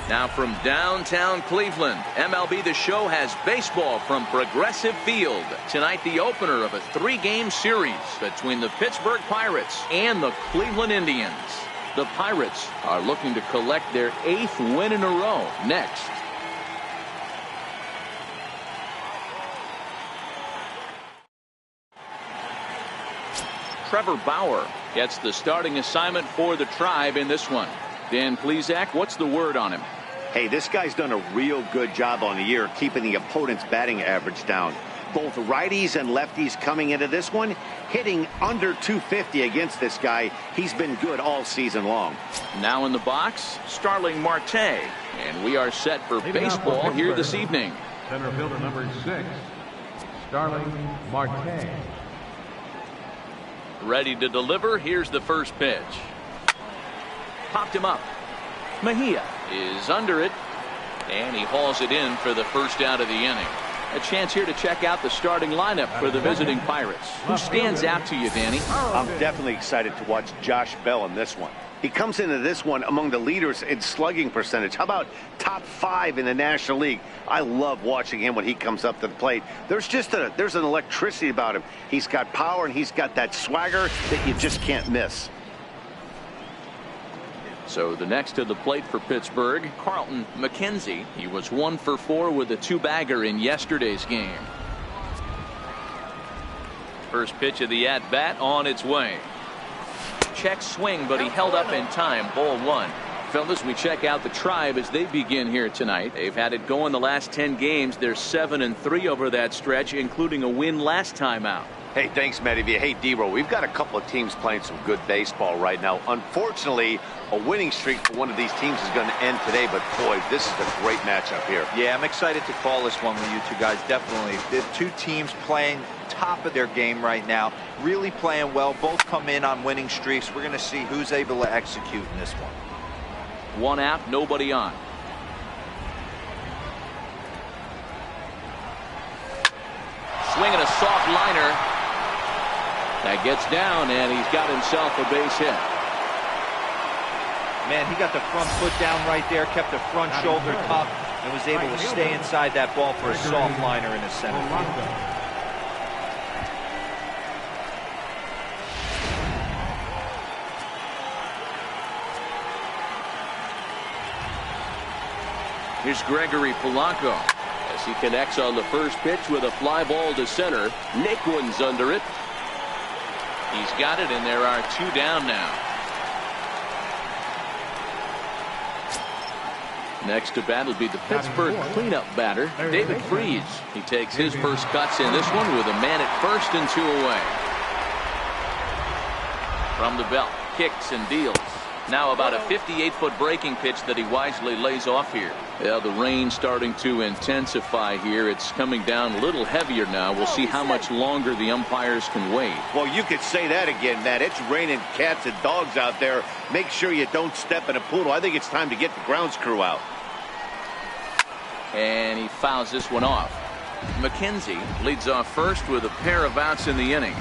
Now from downtown Cleveland, MLB The Show has baseball from Progressive Field. Tonight, the opener of a 3-game series between the Pittsburgh Pirates and the Cleveland Indians. The Pirates are looking to collect their 8th win in a row next. Trevor Bauer gets the starting assignment for the Tribe in this one. Dan Plesac, what's the word on him? Hey, this guy's done a real good job on the year keeping the opponent's batting average down. Both righties and lefties coming into this one, hitting under 250 against this guy. He's been good all season long. Now in the box, Starling Marte. And we are set for baseball here this evening. Center fielder number 6, Starling Marte. Ready to deliver. Here's the first pitch. Popped him up. Mejia is under it, and he hauls it in for the first out of the inning. A chance here to check out the starting lineup for the visiting Pirates. Who stands out to you, Danny? I'm definitely excited to watch Josh Bell in this one. He comes into this one among the leaders in slugging percentage. How about top 5 in the National League? I love watching him when he comes up to the plate. There's an electricity about him. He's got power and he's got that swagger that you just can't miss. So the next to the plate for Pittsburgh, Carlton McKenzie. He was 1 for 4 with a 2-bagger in yesterday's game. First pitch of the at-bat on its way. Check swing, but he held up in time. Ball 1. Fellas, we check out the Tribe as they begin here tonight. They've had it going the last 10 games. They're 7-3 over that stretch, including a win last time out. Hey, thanks, Mlb. Hey, D-Row, we've got a couple of teams playing some good baseball right now. Unfortunately, a winning streak for one of these teams is going to end today, but boy, this is a great matchup here. Yeah, I'm excited to call this one with you two guys, definitely. The two teams playing top of their game right now, really playing well. Both come in on winning streaks. We're going to see who's able to execute in this one. 1 out, nobody on. Swinging a soft liner. That gets down, and he's got himself a base hit. Man, he got the front foot down right there, kept the front shoulder up, and was able to stay inside that ball for a soft liner in the center field. Here's Gregory Polanco as he connects on the first pitch with a fly ball to center. Naquin's under it. He's got it, and there are 2 down now. Next to bat will be the Pittsburgh cleanup batter, David Freese. He takes his first cuts in this one with a man at first and 2 away. From the belt, kicks and deals. Now about a 58-foot breaking pitch that he wisely lays off here. Yeah, the rain starting to intensify here. It's coming down a little heavier now. We'll see how much longer the umpires can wait. Well, you could say that again, Matt. It's raining cats and dogs out there. Make sure you don't step in a poodle. I think it's time to get the grounds crew out. And he fouls this one off. McKenzie leads off first with a pair of outs in the inning.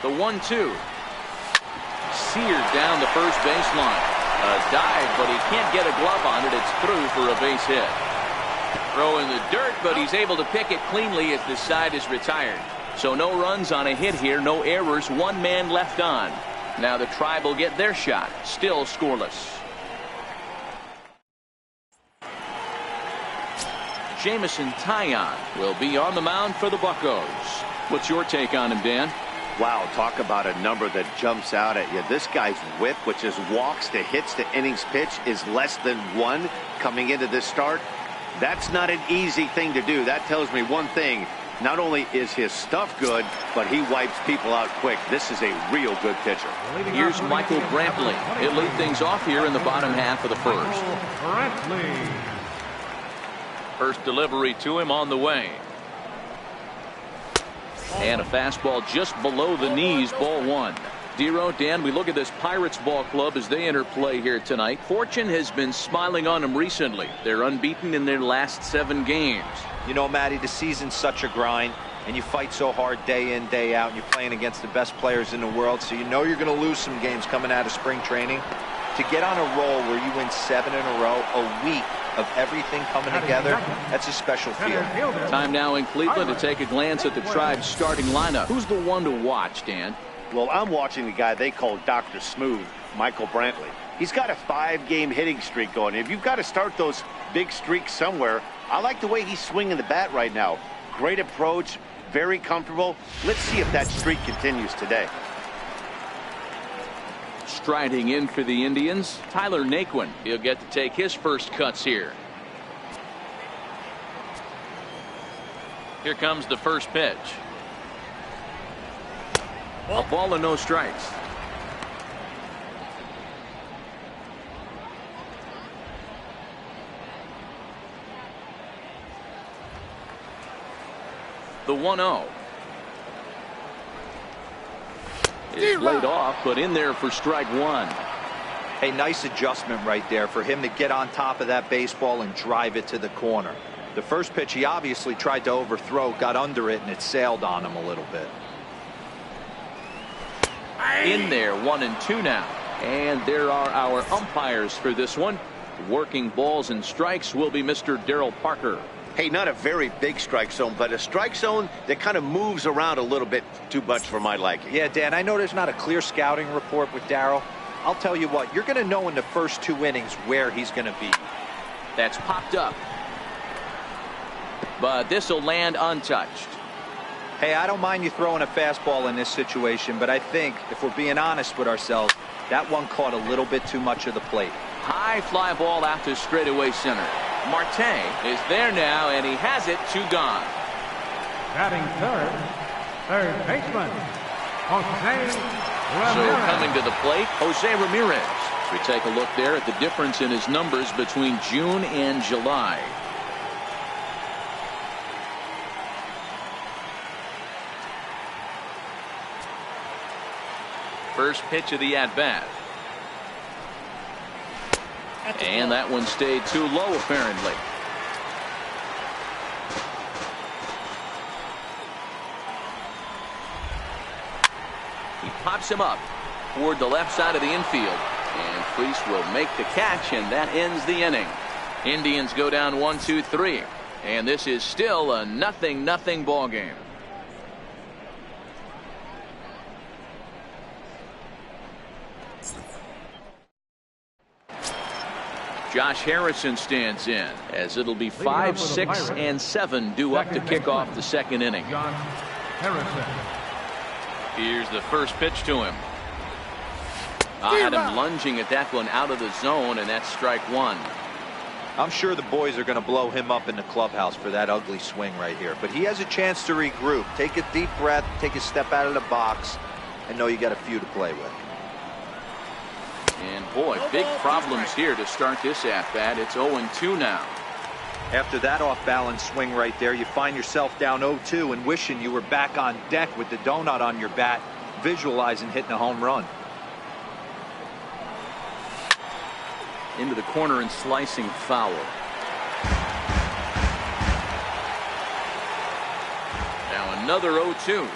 The 1-2. Seared down the first baseline. A dive, but he can't get a glove on it. It's through for a base hit. Throw in the dirt, but he's able to pick it cleanly as the side is retired. So no runs on a hit here, no errors, 1 man left on. Now the Tribe will get their shot, still scoreless. Jameson Taillon will be on the mound for the Buccos. What's your take on him, Dan? Wow, talk about a number that jumps out at you. This guy's whip, which is walks to hits to innings pitch, is less than 1 coming into this start. That's not an easy thing to do. That tells me one thing. Not only is his stuff good, but he wipes people out quick. This is a real good pitcher. Here's Michael Brantley. He'll lead things off here in the bottom half of the first. First delivery to him on the way. And a fastball just below the knees, ball 1. Dero, Dan, we look at this Pirates ball club as they enter play here tonight. Fortune has been smiling on them recently. They're unbeaten in their last 7 games. You know, Matty, the season's such a grind, and you fight so hard day in, day out, and you're playing against the best players in the world, so you know you're going to lose some games coming out of spring training. To get on a roll where you win 7 in a row, a week of everything coming together, that's a special feel. Time now in Cleveland to take a glance at the Tribe's starting lineup. Who's the one to watch, Dan? Well, I'm watching the guy they call Dr. Smooth, Michael Brantley. He's got a 5-game hitting streak going. If you've got to start those big streaks somewhere, I like the way he's swinging the bat right now. Great approach, very comfortable. Let's see if that streak continues today. Striding in for the Indians, Tyler Naquin. He'll get to take his first cuts here. Here comes the first pitch. A ball and no strikes. The 1-0 is laid off, but in there for strike 1. A nice adjustment right there for him to get on top of that baseball and drive it to the corner. The first pitch he obviously tried to overthrow, got under it, and it sailed on him a little bit. In there, 1-2 now. And there are our umpires for this one. Working balls and strikes will be Mr. Darryl Parker. Hey, not a very big strike zone, but a strike zone that kind of moves around a little bit too much for my liking. Yeah, Dan, I know there's not a clear scouting report with Darryl. I'll tell you what, you're going to know in the first 2 innings where he's going to be. That's popped up. But this will land untouched. Hey, I don't mind you throwing a fastball in this situation, but I think, if we're being honest with ourselves, that one caught a little bit too much of the plate. High fly ball out to straightaway center. Marte is there now, and he has it to gone. Batting third baseman, Jose So Ramirez. coming to the plate, Jose Ramirez. We take a look there at the difference in his numbers between June and July. First pitch of the at-bat. And that one stayed too low, apparently. He pops him up toward the left side of the infield. And Priest will make the catch, and that ends the inning. Indians go down 1-2-3. And this is still a 0-0 ball game. Josh Harrison stands in as it'll be 5, 6, and 7 due up to kick off the second inning. Josh Harrison. Here's the first pitch to him. I had him lunging at that one out of the zone, and that's strike 1. I'm sure the boys are going to blow him up in the clubhouse for that ugly swing right here. But he has a chance to regroup. Take a deep breath, take a step out of the box, and know you got a few to play with. And boy, big problems here to start this at-bat. It's 0-2 now. After that off-balance swing right there, you find yourself down 0-2 and wishing you were back on deck with the donut on your bat, visualizing hitting a home run. Into the corner and slicing foul. Now another 0-2.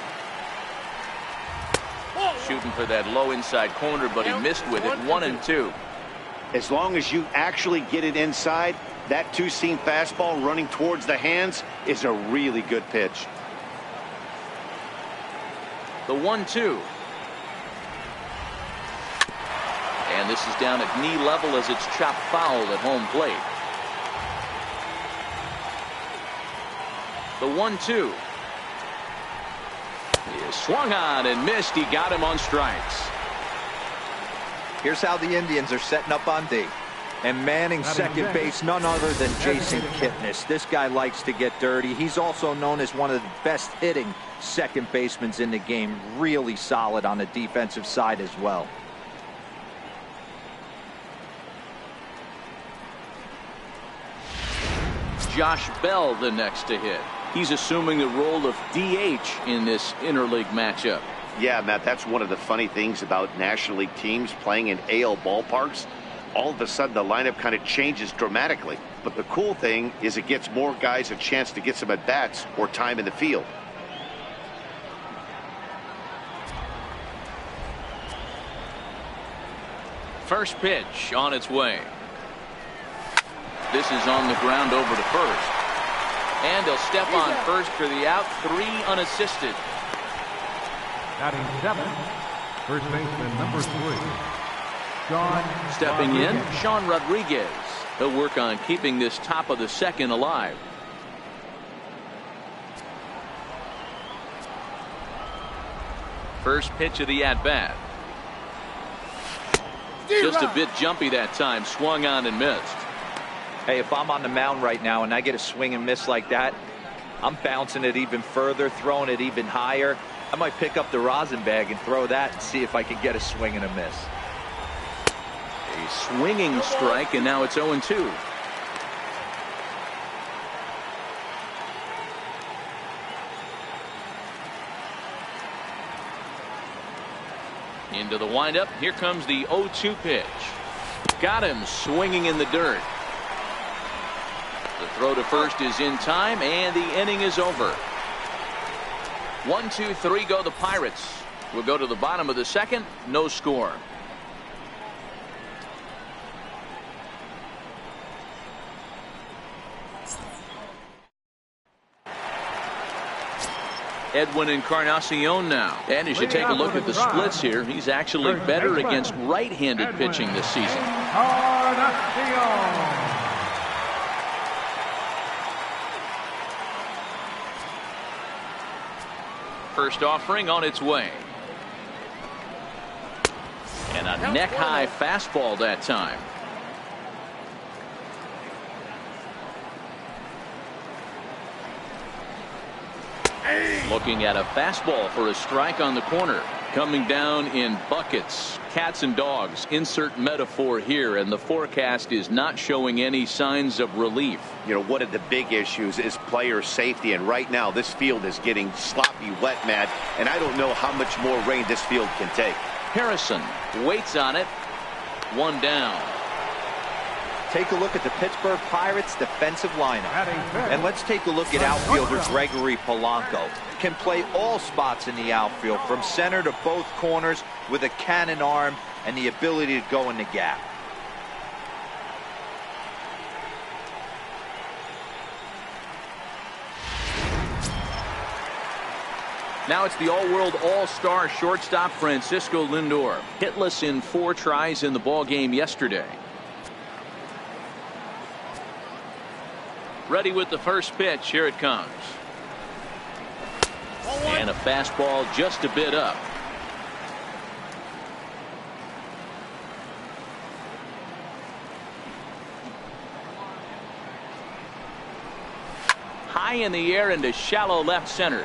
Shooting for that low inside corner, but he missed with it. 1-2. As long as you actually get it inside, that two-seam fastball running towards the hands is a really good pitch. The 1-2. And this is down at knee level as it's chopped foul at home plate. The 1-2. He is swung on and missed. He got him on strikes. Here's how the Indians are setting up on D. And manning second base, none other than Jason Kipnis. This guy likes to get dirty. He's also known as one of the best hitting second basemen in the game. Really solid on the defensive side as well. Josh Bell the next to hit. He's assuming the role of DH in this interleague matchup. Yeah, Matt, that's one of the funny things about National League teams playing in AL ballparks. All of a sudden, the lineup kind of changes dramatically. But the cool thing is it gets more guys a chance to get some at-bats or time in the field. First pitch on its way. This is on the ground over to first. And he'll step on first for the out. 3 unassisted. Batting 7, first baseman number 3, Sean Stepping in, Rodriguez. Sean Rodriguez. He'll work on keeping this top of the second alive. First pitch of the at-bat. Just a bit jumpy that time. Swung on and missed. Hey, if I'm on the mound right now and I get a swing and miss like that, I'm bouncing it even further, throwing it even higher. I might pick up the rosin bag and throw that and see if I can get a swing and a miss. A swinging strike, and now it's 0-2. Into the windup. Here comes the 0-2 pitch. Got him swinging in the dirt. The throw to first is in time, and the inning is over. 1, 2, 3 go the Pirates. We'll go to the bottom of the second. No score. Edwin Encarnacion now. And as you take a look at the splits here, he's actually better against right-handed pitching this season. Encarnacion. First offering on its way. And a neck-high fastball that time. Looking at a fastball for a strike on the corner. Coming down in buckets. Cats and dogs. Insert metaphor here, and the forecast is not showing any signs of relief. You know, one of the big issues is player safety, and right now this field is getting sloppy wet, Matt, and I don't know how much more rain this field can take. Harrison waits on it. 1 down. Take a look at the Pittsburgh Pirates defensive lineup. And let's take a look at outfielder Gregory Polanco. Can play all spots in the outfield, from center to both corners, with a cannon arm and the ability to go in the gap. Now it's the all-world all-star shortstop Francisco Lindor. Hitless in 4 tries in the ball game yesterday. Ready with the first pitch. Here it comes. And a fastball just a bit up. High in the air into shallow left center.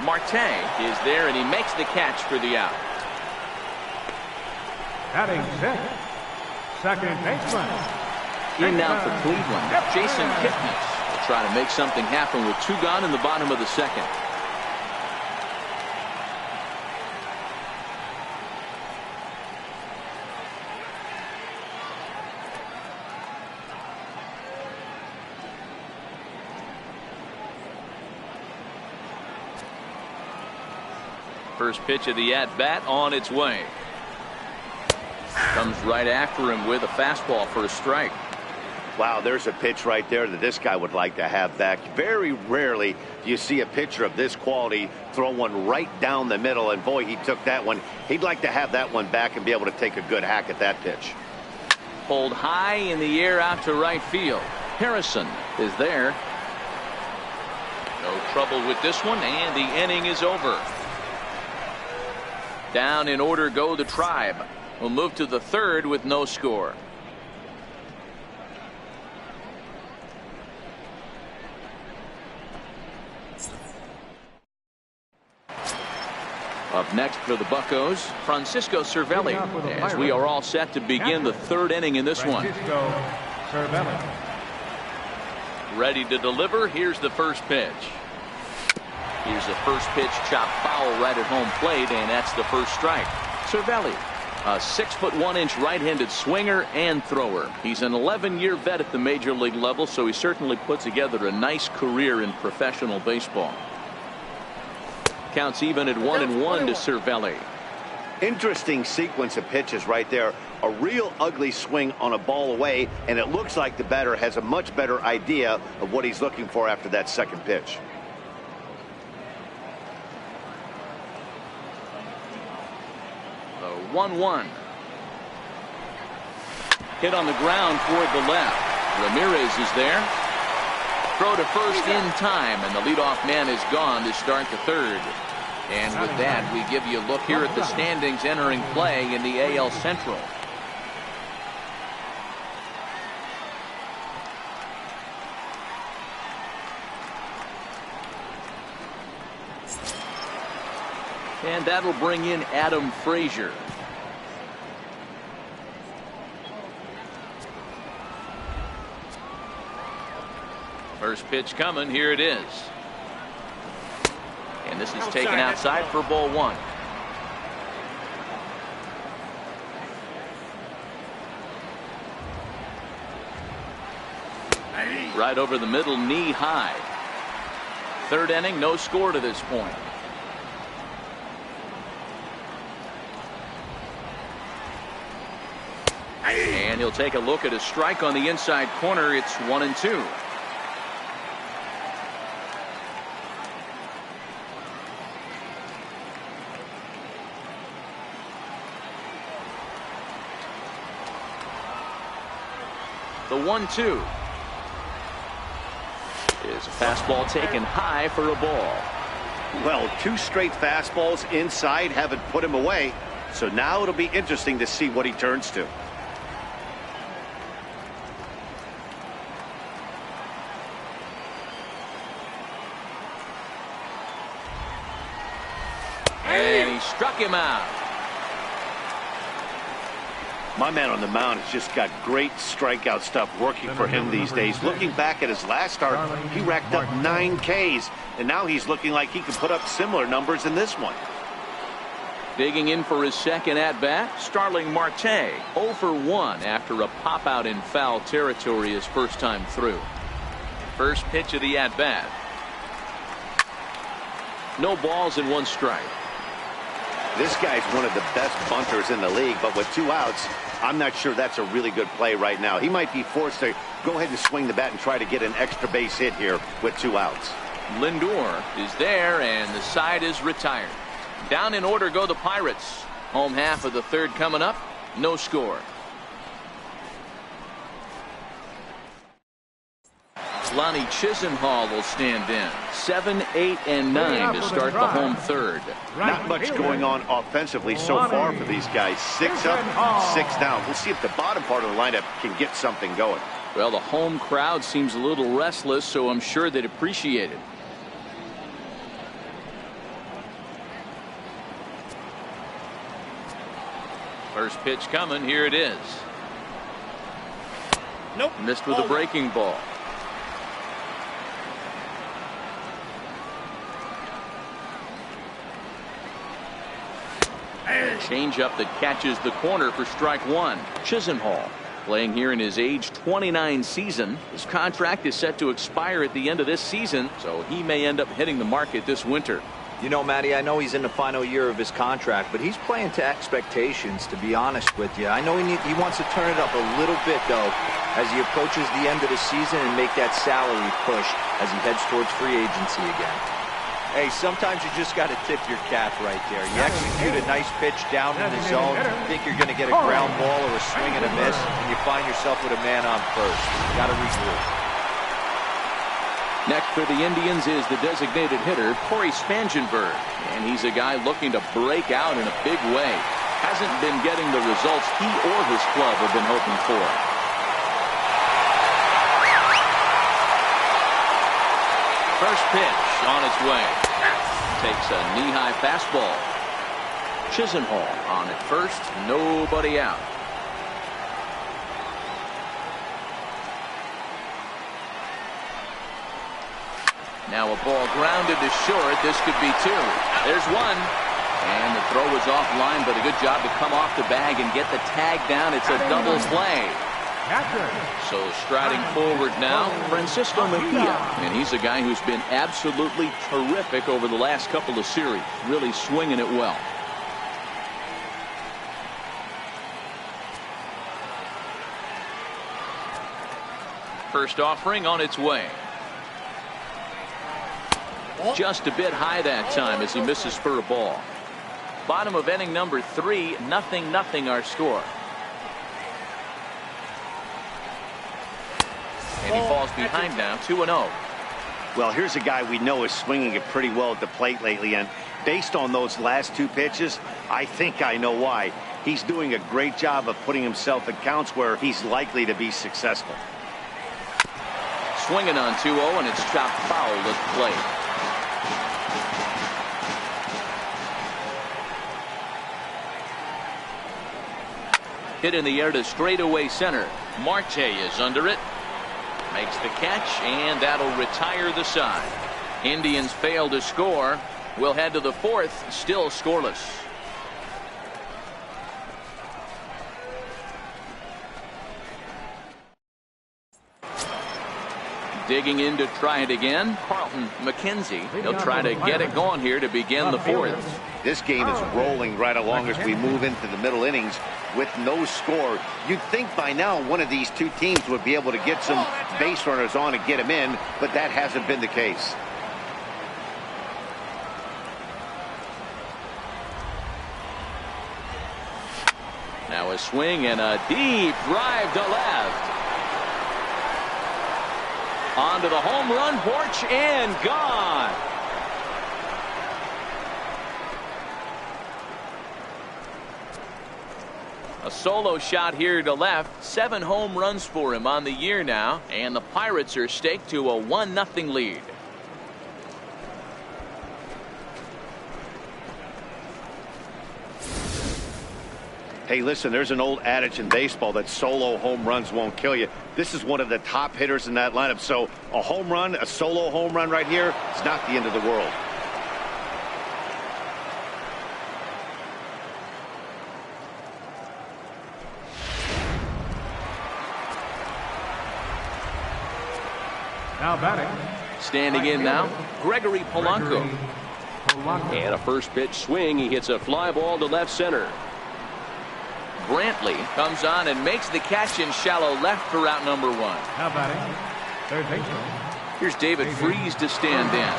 Marte is there, and he makes the catch for the out. Batting 6, second baseman. In now for Cleveland, Jason Kipnis will try to make something happen with 2 gone in the bottom of the second. First pitch of the at-bat on its way. Comes right after him with a fastball for a strike. Wow, there's a pitch right there that this guy would like to have back. Very rarely do you see a pitcher of this quality throw one right down the middle, and boy, he took that one. He'd like to have that one back and be able to take a good hack at that pitch. Pulled high in the air out to right field. Harrison is there. No trouble with this one, and the inning is over. Down in order go the Tribe. We'll move to the third with no score. Up next for the Buccos, Francisco Cervelli, as we are all set to begin the third inning in this one. Ready to deliver. Here's the first pitch. Here's the first pitch, chopped foul right at home plate, and that's the first strike. Cervelli, a 6'1" right-handed swinger and thrower. He's an 11-year vet at the major league level, so he certainly put together a nice career in professional baseball. Counts even at 1-1 to Cervelli. Interesting sequence of pitches right there. A real ugly swing on a ball away, and it looks like the batter has a much better idea of what he's looking for after that second pitch. The 1-1. Hit on the ground toward the left. Ramirez is there. Throw to first in time, and the leadoff man is gone to start the third. And with that, we give you a look here at the standings entering play in the AL Central. And that'll bring in Adam Frazier. First pitch coming. Here it is. And this is taken outside for ball one. Right over the middle, knee high. Third inning, no score to this point. And he'll take a look at a strike on the inside corner. It's 1-2. The 1-2 is a fastball taken high for a ball. Well, two straight fastballs inside haven't put him away. So now it'll be interesting to see what he turns to. And he struck him out. My man on the mound has just got great strikeout stuff working for him these days. Looking back at his last start, he racked up 9 Ks, and now he's looking like he can put up similar numbers in this one. Digging in for his second at-bat, Starling Marte, 0 for 1 after a pop-out in foul territory his first time through. First pitch of the at-bat. No balls and 1 strike. This guy's one of the best bunters in the league, but with 2 outs, I'm not sure that's a really good play right now. He might be forced to go ahead and swing the bat and try to get an extra base hit here with 2 outs. Lindor is there, and the side is retired. Down in order go the Pirates. Home half of the third coming up. No score. Lonnie Chisenhall will stand in. 7, 8, and 9 to start the home third. Not much going on offensively so far for these guys. 6 up, 6 down. We'll see if the bottom part of the lineup can get something going. Well, the home crowd seems a little restless, so I'm sure they'd appreciate it. First pitch coming. Here it is. Nope. Missed with a breaking ball. Changeup that catches the corner for strike 1. Chisenhall playing here in his age 29 season. His contract is set to expire at the end of this season, so he may end up hitting the market this winter. You know, Matty, I know he's in the final year of his contract, but he's playing to expectations, to be honest with you. I know he wants to turn it up a little bit, though, as he approaches the end of the season and make that salary push as he heads towards free agency again. Hey, sometimes you just got to tip your cap right there. You execute a nice pitch down in the zone, think you're going to get a ground ball or a swing and a miss, and you find yourself with a man on first. Got to regroup. Next for the Indians is the designated hitter, Corey Spangenberg. And he's a guy looking to break out in a big way. Hasn't been getting the results he or his club have been hoping for. First pitch on its way. Takes a knee-high fastball. Chisenhall on at first. Nobody out. Now a ball grounded to short. This could be two. There's one. And the throw was offline, but a good job to come off the bag and get the tag down. It's a double play. So striding forward now, Francisco Mejia. And he's a guy who's been absolutely terrific over the last couple of series. Really swinging it well. First offering on its way. Just a bit high that time as he misses for a ball. Bottom of inning number 3, 0-0 our score. And he falls behind now, 2-0. Well, here's a guy we know is swinging it pretty well at the plate lately, and based on those last 2 pitches, I think I know why. He's doing a great job of putting himself in counts where he's likely to be successful. Swinging on 2-0, and it's chopped foul at plate. Hit in the air to straightaway center. Marte is under it. Makes the catch, and that'll retire the side. Indians fail to score. We'll head to the 4th, still scoreless. Digging in to try it again, Carlton McKenzie. He'll try to get it going here to begin the 4th. This game is rolling right along as we move into the middle innings with no score. You'd think by now one of these 2 teams would be able to get some base runners on and get them in, but that hasn't been the case. Now a swing and a deep drive to left. Onto the home run porch and gone. A solo shot here to left. 7 home runs for him on the year now, and the Pirates are staked to a 1-0 lead. Hey, listen, there's an old adage in baseball that solo home runs won't kill you. This is one of the top hitters in that lineup, so a home run, a solo home run right here, it's not the end of the world. Now batting. Standing in now, Gregory Polanco. And a first pitch swing. He hits a fly ball to left center. Brantley comes on and makes the catch in shallow left for out number 1. Now batting. Third baseman. Here's David Freese to stand in.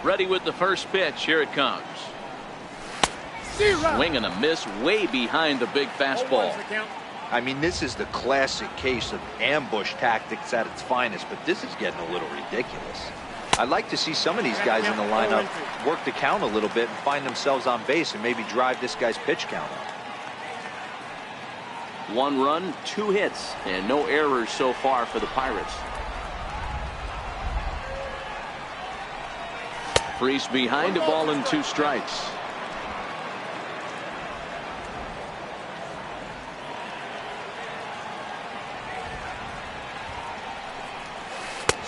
Ready with the first pitch. Here it comes. Swing and a miss way behind the big fastball. I mean, this is the classic case of ambush tactics at its finest, but this is getting a little ridiculous. I'd like to see some of these guys in the lineup work the count a little bit and find themselves on base and maybe drive this guy's pitch count up. 1 run, 2 hits, and no errors so far for the Pirates. Freese behind a ball and 2 strikes.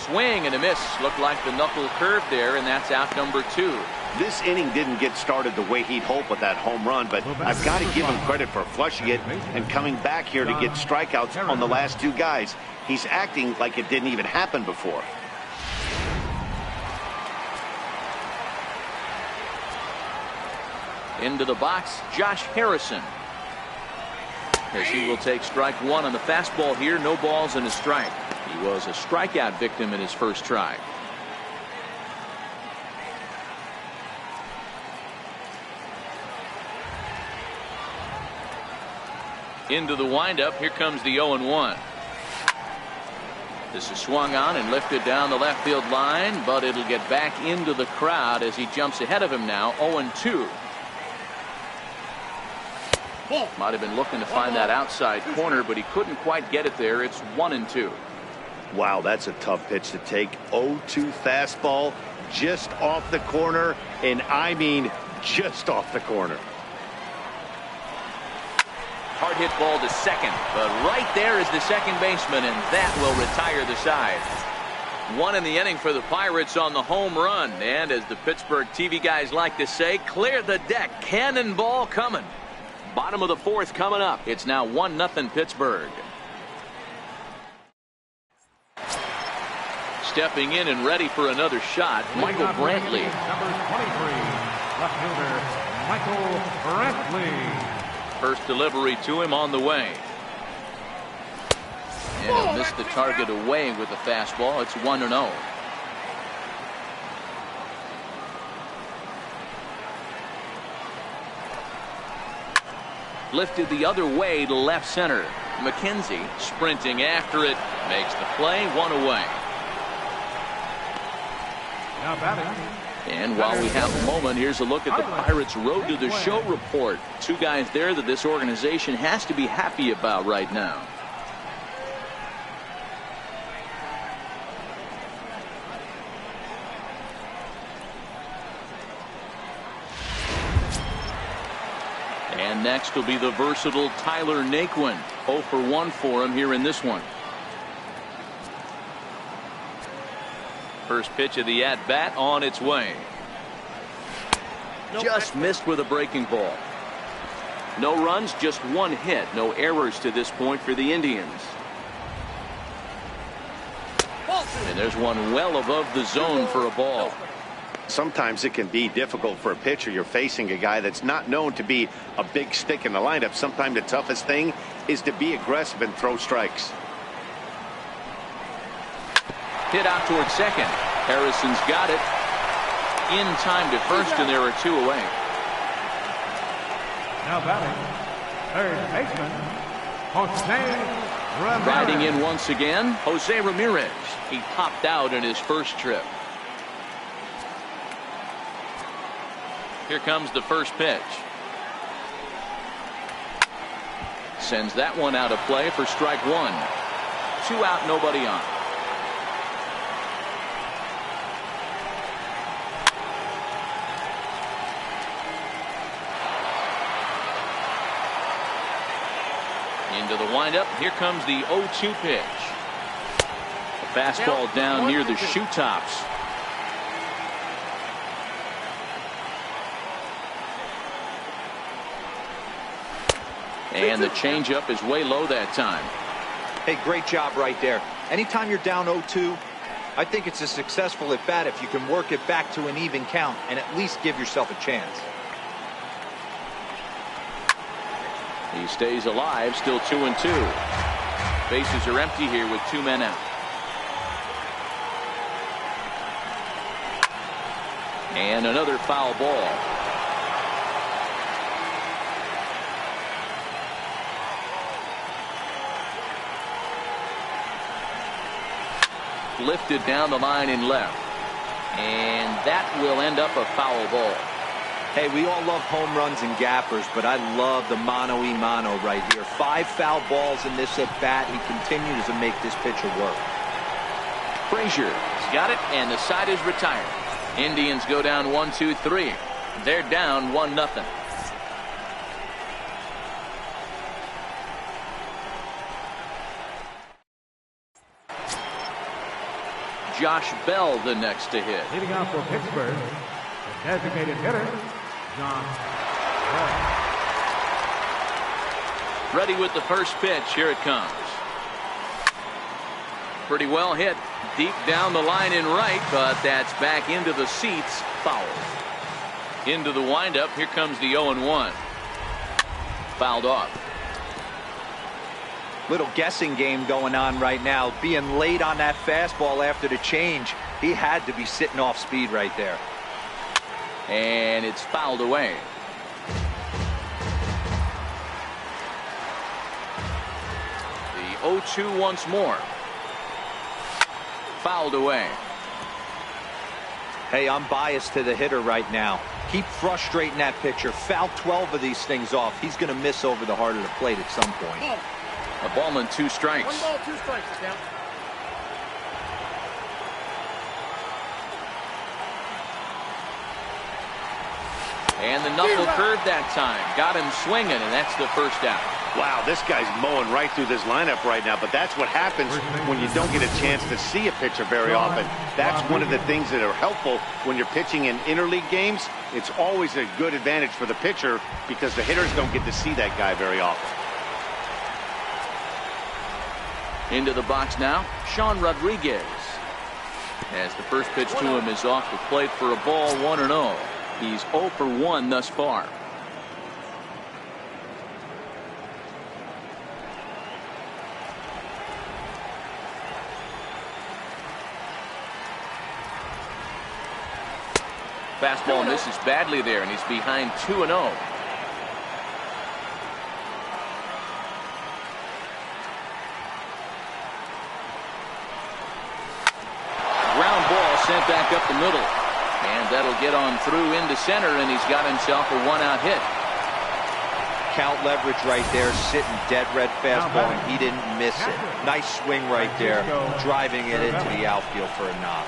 Swing and a miss. Looked like the knuckle curve there, and that's out number 2. This inning didn't get started the way he'd hoped with that home run, but I've got to give him credit for flushing it and coming back here to get strikeouts on the last 2 guys. He's acting like it didn't even happen before. Into the box, Josh Harrison. As he will take strike 1 on the fastball here. No balls and a strike. He was a strikeout victim in his first try. Into the windup. Here comes the 0-1. This is swung on and lifted down the left field line, but it'll get back into the crowd as he jumps ahead of him now. 0-2. Might have been looking to find that outside corner, but he couldn't quite get it there. It's 1-2. Wow, that's a tough pitch to take. 0-2 fastball just off the corner, and I mean just off the corner. Hard hit ball to second, but right there is the second baseman, and that will retire the side. One in the inning for the Pirates on the home run, and as the Pittsburgh TV guys like to say, clear the deck, cannonball coming. Bottom of the fourth coming up. It's now 1-0 Pittsburgh. Stepping in and ready for another shot, Michael Brantley. Number 23, left fielder Michael Brantley. First delivery to him on the way. And he'll miss the target away with the fastball. It's 1-0. Lifted the other way to left center. McKenzie sprinting after it. Makes the play, 1 away. Now batting. And while we have a moment, here's a look at the Pirates' Road to the Show report. Two guys there that this organization has to be happy about right now. And next will be the versatile Tyler Naquin. 0 for 1 for him here in this one. First pitch of the at-bat on its way. Just missed with a breaking ball. No runs, just 1 hit. No errors to this point for the Indians. And there's one well above the zone for a ball. Sometimes it can be difficult for a pitcher. You're facing a guy that's not known to be a big stick in the lineup. Sometimes the toughest thing is to be aggressive and throw strikes. Hit out towards second. Harrison's got it. In time to first, and there are 2 away. Now batting, third baseman, Jose Ramirez. Riding in once again, Jose Ramirez. He popped out in his first trip. Here comes the first pitch. Sends that one out of play for strike 1. 2 out, nobody on. Into the windup. Here comes the 0-2 pitch. A fastball down near the shoe tops. And the changeup is way low that time. Hey, great job right there. Anytime you're down 0-2, I think it's a successful at bat if you can work it back to an even count and at least give yourself a chance. He stays alive, still 2-2. Bases are empty here with 2 men out. And another foul ball. Lifted down the line in left. And that will end up a foul ball. Hey, we all love home runs and gappers, but I love the mano-y-mano right here. 5 foul balls in this at bat. He continues to make this pitcher work. Frazier has got it, and the side is retired. Indians go down 1-2-3. They're down 1-0. Josh Bell the next to hit. Leading off for Pittsburgh, the designated hitter, John Bell. Ready with the first pitch. Here it comes. Pretty well hit. Deep down the line in right, but that's back into the seats. Foul. Into the windup. Here comes the 0-1. Fouled off. Little guessing game going on right now. Being late on that fastball after the change. He had to be sitting off speed right there. And it's fouled away. The 0-2 once more. Fouled away. Hey, I'm biased to the hitter right now. Keep frustrating that pitcher. Foul 12 of these things off. He's going to miss over the heart of the plate at some point. A ball and 2 strikes. 1 ball, 2 strikes. Down. And the knuckle curve that time. Got him swinging, and that's the first out. Wow, this guy's mowing right through this lineup right now, but that's what happens when you don't get a chance to see a pitcher very often. That's one of the things that are helpful when you're pitching in interleague games. It's always a good advantage for the pitcher because the hitters don't get to see that guy very often. Into the box now, Sean Rodriguez. As the first pitch to him is off the plate for a ball, 1-0. He's 0 for 1 thus far. Fastball misses badly there, and he's behind 2-0. Ground ball sent back up the middle. And that'll get on through into center, and he's got himself a 1-out hit. Count leverage right there, sitting dead red fastball, and he didn't miss it. Nice swing right there, driving it into the outfield for a knock.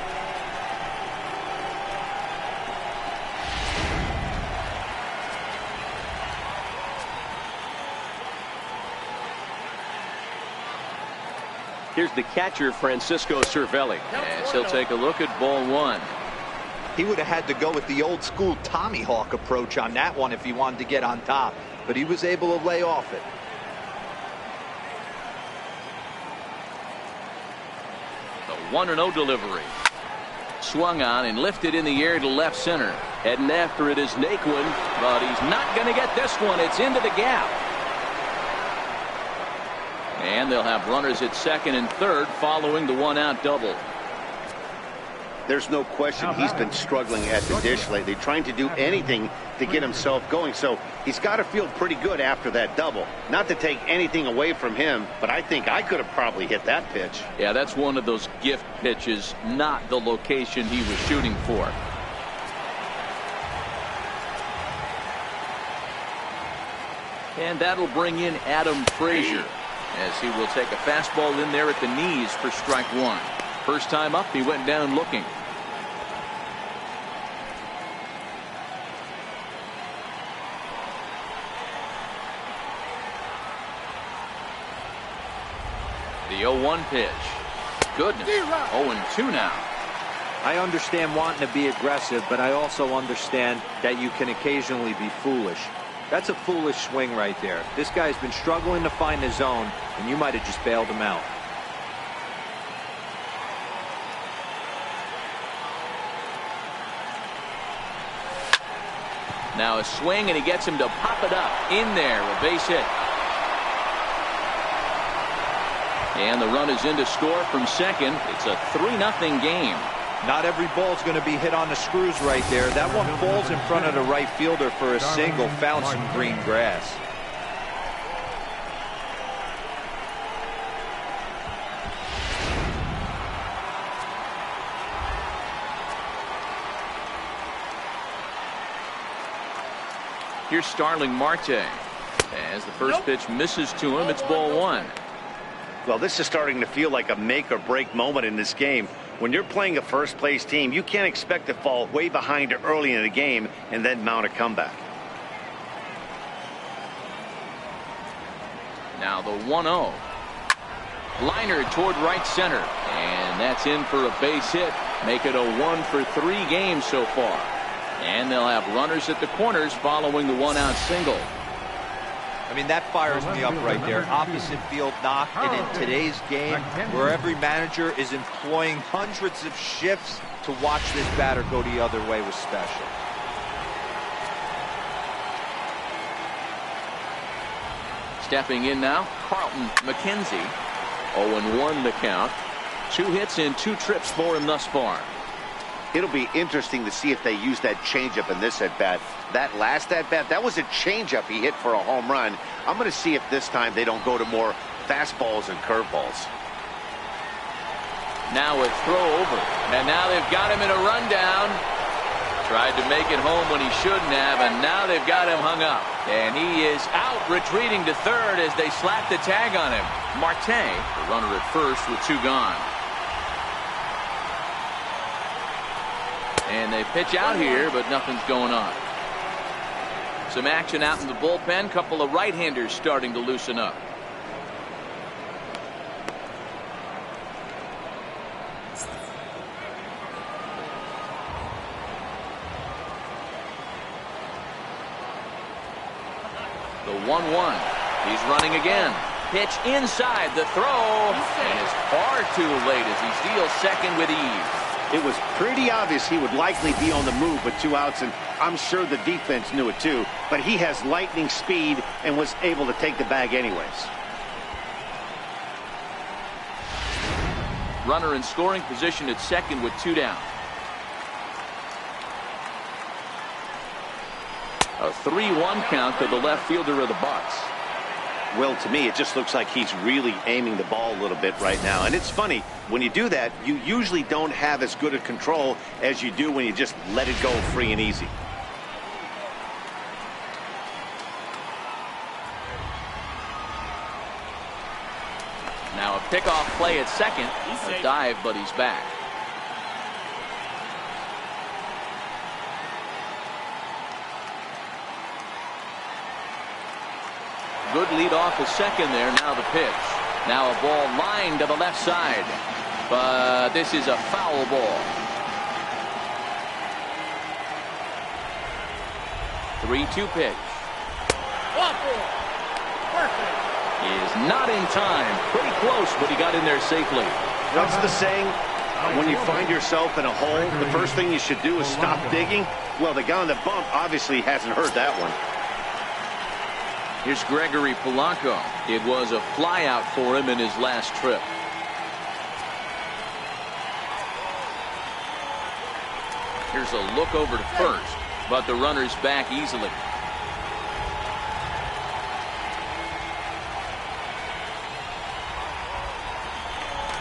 Here's the catcher, Francisco Cervelli. As he'll take a look at ball 1. He would have had to go with the old school Tommy Hawk approach on that one if he wanted to get on top, but he was able to lay off it. The 1-0 delivery. Swung on and lifted in the air to left center. Heading after it is Naquin. But he's not going to get this one. It's into the gap. And they'll have runners at second and third following the 1-out double. There's no question he's been struggling at the dish lately, trying to do anything to get himself going. So he's got to feel pretty good after that double. Not to take anything away from him, but I think I could have probably hit that pitch. Yeah, that's one of those gift pitches, not the location he was shooting for. And that'll bring in Adam Frazier, as he will take a fastball in there at the knees for strike 1. First time up, he went down looking. The 0-1 pitch. Goodness. 0-2 now. I understand wanting to be aggressive, but I also understand that you can occasionally be foolish. That's a foolish swing right there. This guy's been struggling to find his zone, and you might have just bailed him out. Now a swing, and he gets him to pop it up. In there, a base hit. And the run is in to score from second. It's a 3-0 game. Not every ball's going to be hit on the screws right there. That one falls in front of the right fielder for a single. Found some green grass. Here's Starling Marte. As the first pitch misses to him, it's ball 1. Well, this is starting to feel like a make or break moment in this game. When you're playing a first place team, you can't expect to fall way behind early in the game and then mount a comeback. Now the 1-0. Liner toward right center. And that's in for a base hit. Make it a 1 for 3 games so far. And they'll have runners at the corners following the 1-out single. I mean, that fires me up right there. Opposite field knock. And in today's game, where every manager is employing hundreds of shifts to watch this batter go the other way was special. Stepping in now, Carlton McKenzie. 0-1 the count. 2 hits and 2 trips for him thus far. It'll be interesting to see if they use that changeup in this at-bat. That last at-bat, that was a changeup he hit for a home run. I'm going to see if this time they don't go to more fastballs and curveballs. Now a throw over. And now they've got him in a rundown. Tried to make it home when he shouldn't have, and now they've got him hung up. And he is out, retreating to third as they slap the tag on him. Marte, the runner at first with 2 gone. And they pitch out here, but nothing's going on. Some action out in the bullpen. Couple of right-handers starting to loosen up. The 1-1. He's running again. Pitch inside the throw. And is far too late as he steals second with ease. It was pretty obvious he would likely be on the move with 2 outs, and I'm sure the defense knew it too. But he has lightning speed and was able to take the bag anyways. Runner in scoring position at second with 2 down. A 3-1 count to the left fielder of the Bucks. Well, to me, it just looks like he's really aiming the ball a little bit right now. And it's funny, when you do that, you usually don't have as good a control as you do when you just let it go free and easy. Now a pickoff play at second. A dive, but he's back. Good lead off the second there. Now the pitch. Now a ball lined to the left side. But this is a foul ball. 3-2 pitch. Is not in time. Pretty close, but he got in there safely. What's the saying? When you find yourself in a hole, the first thing you should do is stop digging. Well, the guy on the bump obviously hasn't heard that one. Here's Gregory Polanco. It was a flyout for him in his last trip. Here's a look over to first, but the runner's back easily.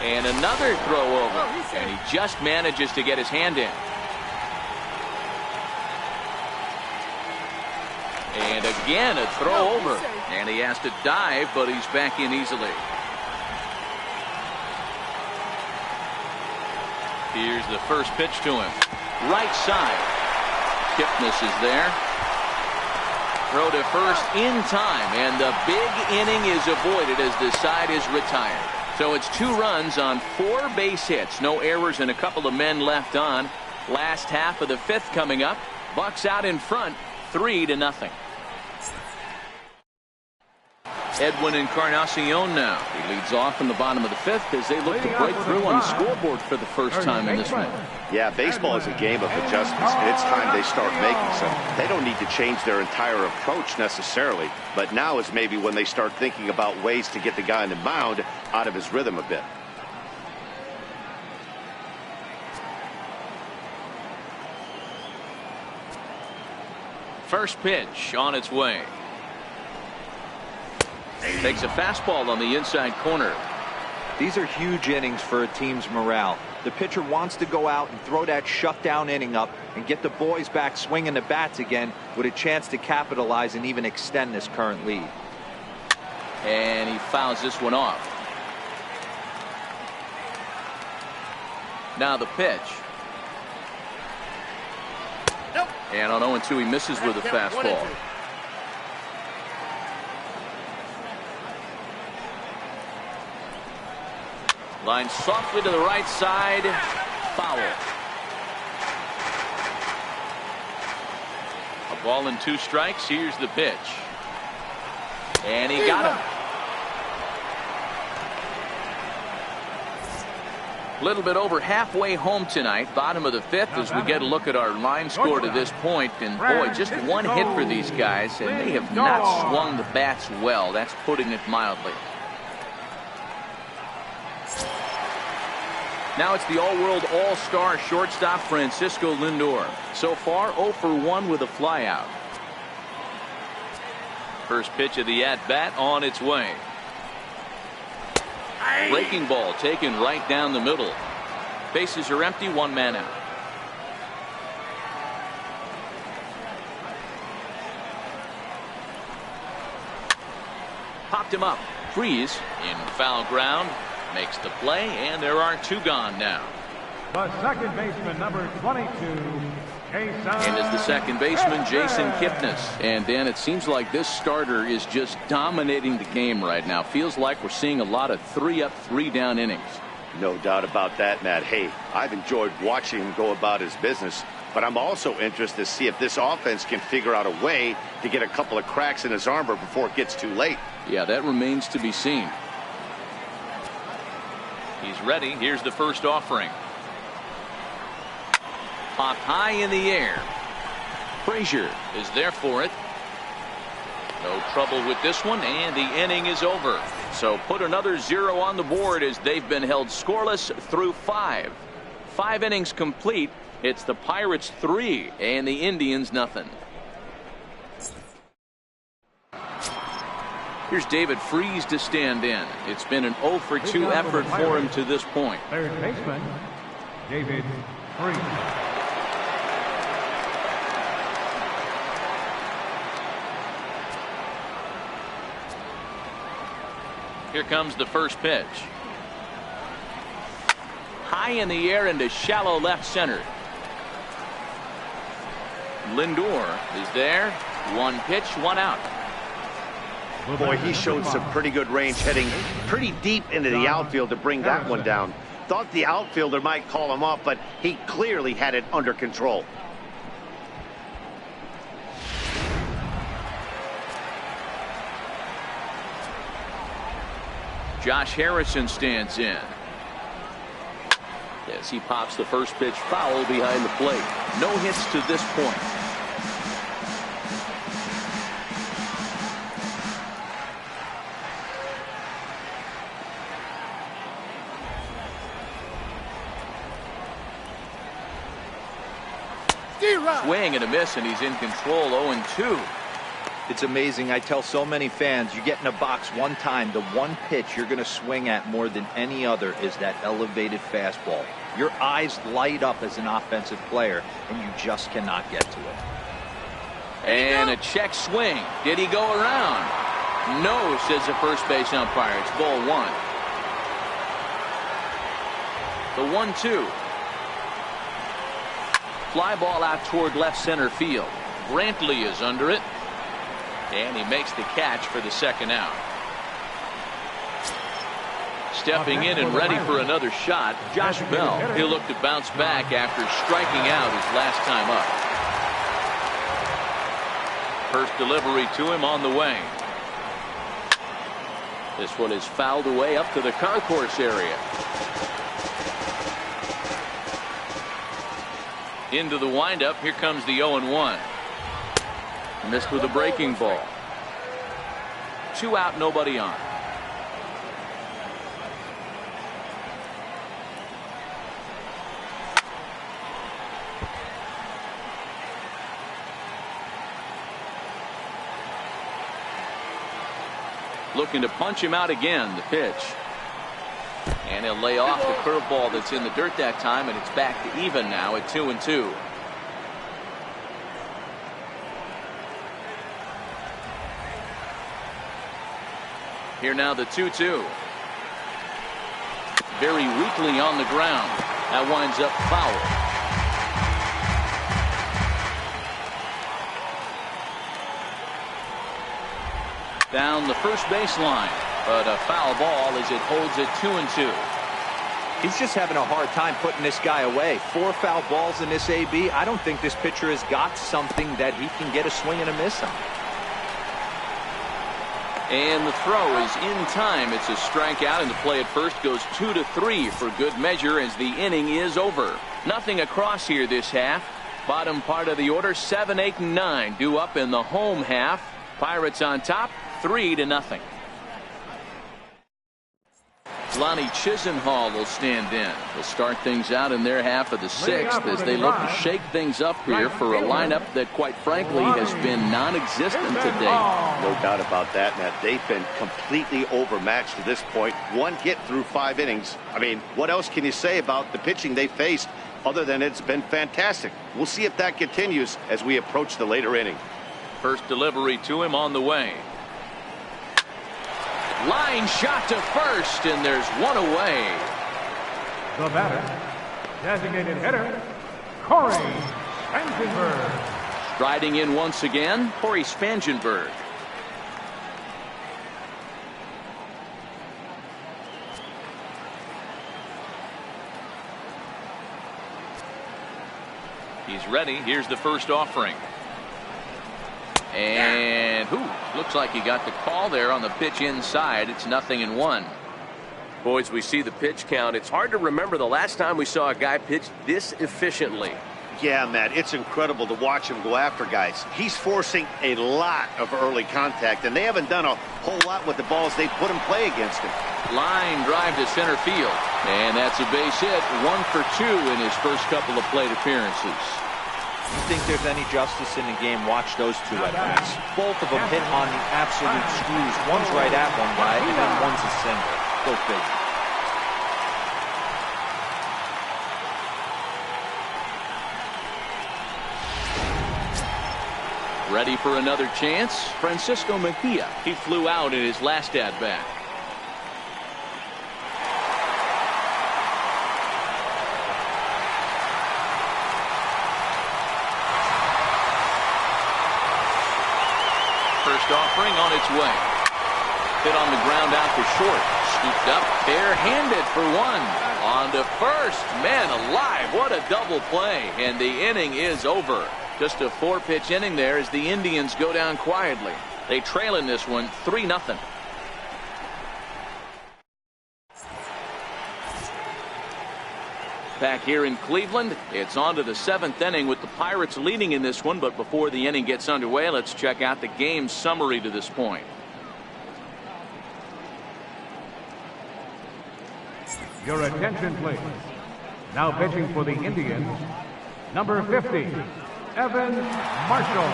And another throw over, and he just manages to get his hand in. And again a throw over, and he has to dive, but he's back in easily. Here's the first pitch to him. Right side. Kipnis is there. Throw to first in time, and the big inning is avoided as the side is retired. So it's 2 runs on 4 base hits. No errors and a couple of men left on. Last half of the 5th coming up. Bucks out in front, 3-0. Edwin Encarnacion now. He leads off in the bottom of the 5th as they look to break through on the scoreboard for the first time in this one. Yeah, baseball is a game of adjustments, and it's time they start making some. They don't need to change their entire approach necessarily, but now is maybe when they start thinking about ways to get the guy on the mound out of his rhythm a bit. First pitch on its way. Takes a fastball on the inside corner. These are huge innings for a team's morale. The pitcher wants to go out and throw that shutdown inning up and get the boys back swinging the bats again with a chance to capitalize and even extend this current lead. And he fouls this one off. Now the pitch. And on 0-2 he misses with a fastball. Line softly to the right side. Foul. A ball and 2 strikes. Here's the pitch. And he got him. A little bit over halfway home tonight, bottom of the 5th, as we get a look at our line score to this point. And boy, just 1 hit for these guys, and they have not swung the bats well. That's putting it mildly. Now it's the all-world all-star shortstop Francisco Lindor. So far 0 for 1 with a flyout. First pitch of the at-bat on its way. Breaking ball taken right down the middle. Bases are empty, 1 man out. Popped him up. Freeze in foul ground. Makes the play, and there are 2 gone now. The second baseman, number 22, And as the second baseman, Jason Kipnis. And Dan, it seems like this starter is just dominating the game right now. Feels like we're seeing a lot of 3-up, 3-down innings. No doubt about that, Matt. Hey, I've enjoyed watching him go about his business, but I'm also interested to see if this offense can figure out a way to get a couple of cracks in his armor before it gets too late. Yeah, that remains to be seen. He's ready. Here's the first offering. Popped high in the air. Frazier is there for it. No trouble with this one, and the inning is over. So put another 0 on the board as they've been held scoreless through 5. 5 innings complete. It's the Pirates 3 and the Indians nothing. Here's David Freese to stand in. It's been an 0 for 2 effort for him to this point. Third baseman, David Freese. Here comes the first pitch. High in the air into shallow left center. Lindor is there. 1 pitch, 1 out. Boy, he showed some pretty good range, heading pretty deep into the outfield to bring that one down. Thought the outfielder might call him off, but he clearly had it under control. Josh Harrison stands in. As he pops the first pitch foul behind the plate. No hits to this point. Swing and a miss, and he's in control. 0-2. It's amazing. I tell so many fans, you get in a box one time, the one pitch you're going to swing at more than any other is that elevated fastball. Your eyes light up as an offensive player, and you just cannot get to it. And a check swing. Did he go around? No, says the first base umpire. It's ball 1. The 1-2. Fly ball out toward left center field. Brantley is under it. And he makes the catch for the second out. Stepping in and ready for another shot, Josh Bell. He'll look to bounce back after striking out his last time up. First delivery to him on the way. This one is fouled away up to the concourse area. Into the windup. Here comes the 0-1. Missed with a breaking ball. 2 out, nobody on. Looking to punch him out again. The pitch. And he'll lay off the curveball that's in the dirt that time, and it's back to even now at 2-2. Here now the 2-2. Very weakly on the ground. That winds up foul. Down the first baseline, but a foul ball as it holds it 2-2. He's just having a hard time putting this guy away. 4 foul balls in this AB. I don't think this pitcher has got something that he can get a swing and a miss on. And the throw is in time. It's a strikeout, and the play at first goes 2-3 for good measure as the inning is over. Nothing across here this half. Bottom part of the order, 7, 8, and 9 due up in the home half. Pirates on top, 3-0. Lonnie Chisenhall will stand in. They'll start things out in their half of the 6th as they look to shake things up here for a lineup that, quite frankly, has been non-existent today. No doubt about that, Matt. They've been completely overmatched to this point. 1 hit through 5 innings. I mean, what else can you say about the pitching they faced other than it's been fantastic? We'll see if that continues as we approach the later inning. First delivery to him on the way. Line shot to first, and there's 1 away. The batter, designated hitter, Corey Spangenberg. Striding in once again, Corey Spangenberg. He's ready. Here's the first offering. And looks like he got the call there on the pitch inside. It's 0-1. Boys, we see the pitch count. It's hard to remember the last time we saw a guy pitch this efficiently. Yeah, Matt, it's incredible to watch him go after guys. He's forcing a lot of early contact, and they haven't done a whole lot with the balls they put in play against him. Line drive to center field. And that's a base hit. 1 for 2 in his first couple of plate appearances. If you think there's any justice in the game, watch those two at bats. Both of them hit on the absolute screws. One's right at one guy, and then one's a single. Go figure. Ready for another chance? Francisco Mejia. He flew out in his last at-bat. First offering on its way. Hit on the ground out to short. Scooped up, barehanded for 1. On to first. Man alive, what a double play. And the inning is over. Just a 4-pitch inning there as the Indians go down quietly. They trail in this one 3-0. Back here in Cleveland, it's on to the 7th inning with the Pirates leading in this one. But before the inning gets underway, let's check out the game summary to this point. Your attention, please. Now pitching for the Indians, number 50, Evan Marshall.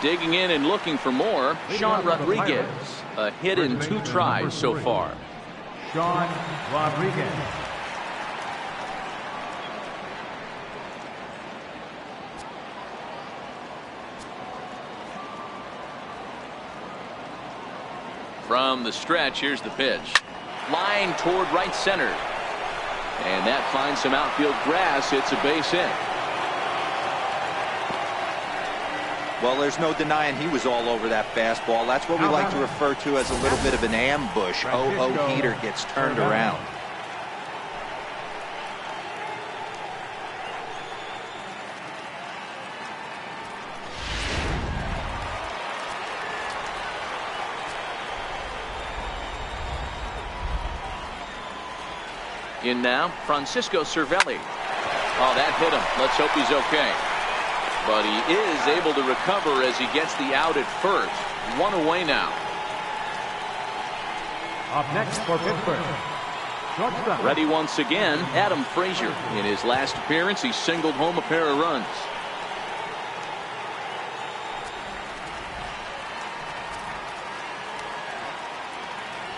Digging in and looking for more, Sean Rodriguez. A hit in 2 tries so far. Sean Rodriguez. From the stretch, here's the pitch. Line toward right center. And that finds some outfield grass. It's a base hit. Well, there's no denying he was all over that fastball. That's what we like to refer to as a little bit of an ambush. Oh, heater gets turned around. In now, Francisco Cervelli. Oh, that hit him. Let's hope he's okay. But he is able to recover as he gets the out at first. 1 away now. Up next for Pittsburgh, shortstop. Ready once again, Adam Frazier. In his last appearance, he singled home a pair of runs.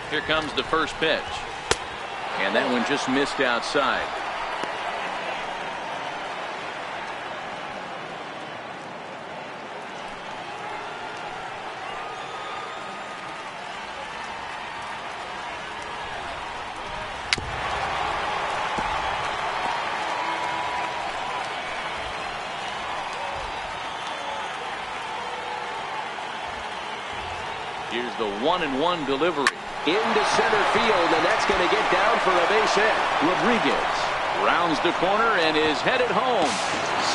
Here comes the first pitch. And that one just missed outside. Here's the 1-1 delivery. Into center field, and that's going to get down for a base hit. Rodriguez rounds the corner and is headed home.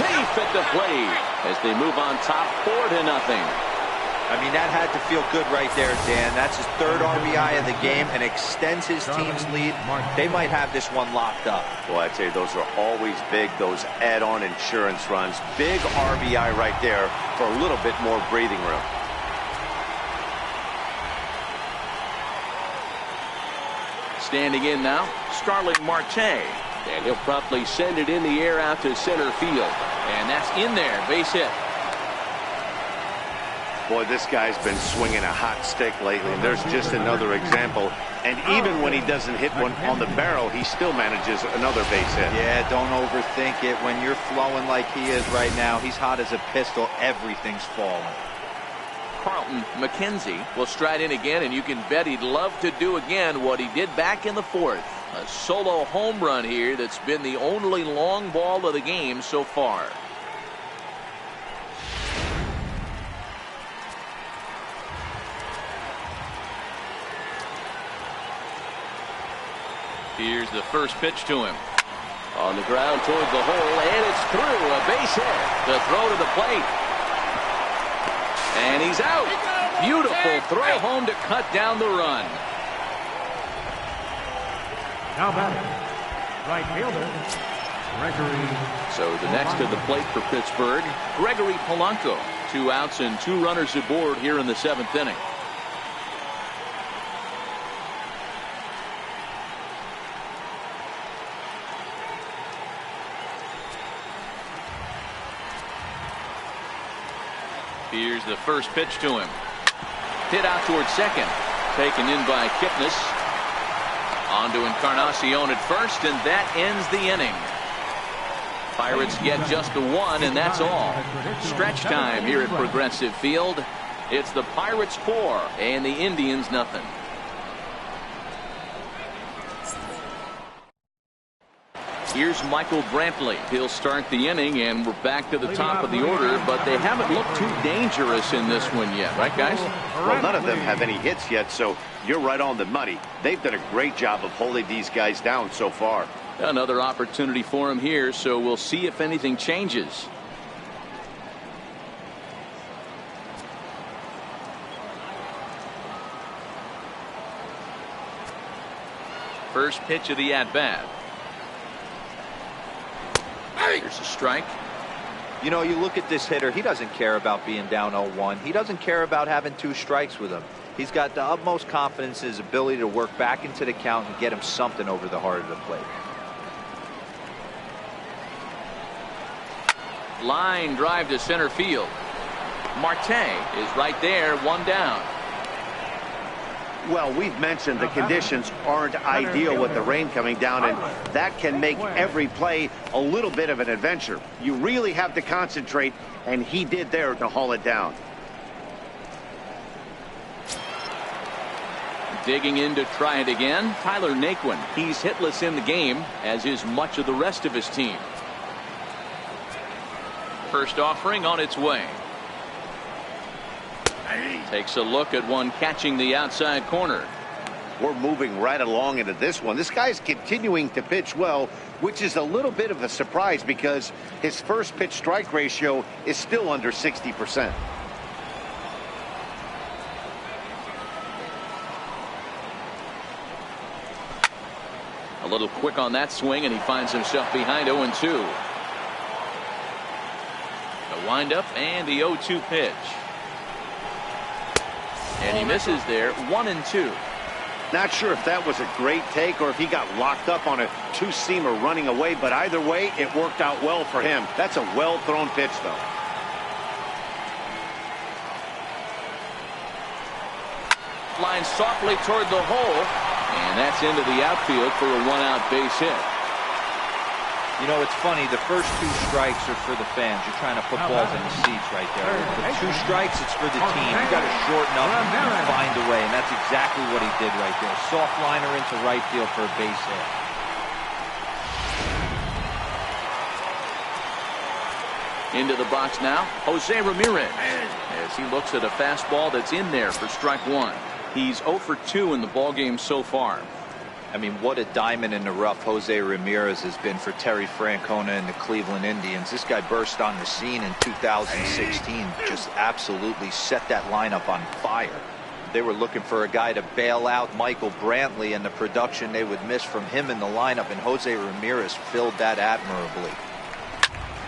Safe at the plate as they move on top 4-0. I mean, that had to feel good right there, Dan. That's his 3rd RBI of the game and extends his team's lead. They might have this one locked up. Well, I'd say those are always big, those add-on insurance runs. Big RBI right there for a little bit more breathing room. Standing in now, Starling Marte. And he'll promptly send it in the air out to center field. And that's in there, base hit. Boy, this guy's been swinging a hot stick lately, and there's just another example. And even when he doesn't hit one on the barrel, he still manages another base hit. Yeah, don't overthink it. When you're flowing like he is right now, he's hot as a pistol. Everything's falling. Carlton McKenzie will stride in again, and you can bet he'd love to do again what he did back in the fourth. A solo home run here that's been the only long ball of the game so far. Here's the first pitch to him. On the ground toward the hole, and it's through. A base hit. The throw to the plate. And he's out. Beautiful throw home to cut down the run. Now batting, right fielder, Gregory. So the next to the plate for Pittsburgh, Gregory Polanco. 2 outs and 2 runners aboard here in the 7th inning. Here's the first pitch to him. Hit out towards second. Taken in by Kipnis. On to Encarnacion at first, and that ends the inning. Pirates get just the 1, and that's all. Stretch time here at Progressive Field. It's the Pirates 4 and the Indians nothing. Here's Michael Brantley. He'll start the inning, and we're back to the top of the order, but they haven't looked too dangerous in this one yet, right, guys? Well, none of them have any hits yet, so you're right on the money. They've done a great job of holding these guys down so far. Another opportunity for him here, so we'll see if anything changes. First pitch of the at-bat. Here's a strike. You know, you look at this hitter, he doesn't care about being down 0-1. He doesn't care about having 2 strikes with him. He's got the utmost confidence in his ability to work back into the count and get him something over the heart of the plate. Line drive to center field. Marte is right there, 1 down. Well, we've mentioned the conditions aren't ideal with the rain coming down, and that can make every play a little bit of an adventure. You really have to concentrate, and he did there to haul it down. Digging in to try it again, Tyler Naquin. He's hitless in the game, as is much of the rest of his team. First offering on its way. Takes a look at one catching the outside corner. We're moving right along into this one. This guy's continuing to pitch well, which is a little bit of a surprise because his first pitch strike ratio is still under 60%. A little quick on that swing, and he finds himself behind 0-2. The windup and the 0-2 pitch. And he misses there, 1-2. Not sure if that was a great take or if he got locked up on a 2-seamer running away, but either way, it worked out well for him. That's a well-thrown pitch, though. Line softly toward the hole, and that's into the outfield for a 1-out base hit. You know, it's funny, the first 2 strikes are for the fans. You're trying to put balls in the seats right there. The 2 strikes, it's for the team. You got to shorten up and find a way, and that's exactly what he did right there. Soft liner into right field for a base hit. Into the box now, Jose Ramirez, as he looks at a fastball that's in there for strike 1. He's 0 for 2 in the ballgame so far. I mean, what a diamond in the rough Jose Ramirez has been for Terry Francona and the Cleveland Indians. This guy burst on the scene in 2016, just absolutely set that lineup on fire. They were looking for a guy to bail out Michael Brantley and the production they would miss from him in the lineup, and Jose Ramirez filled that admirably.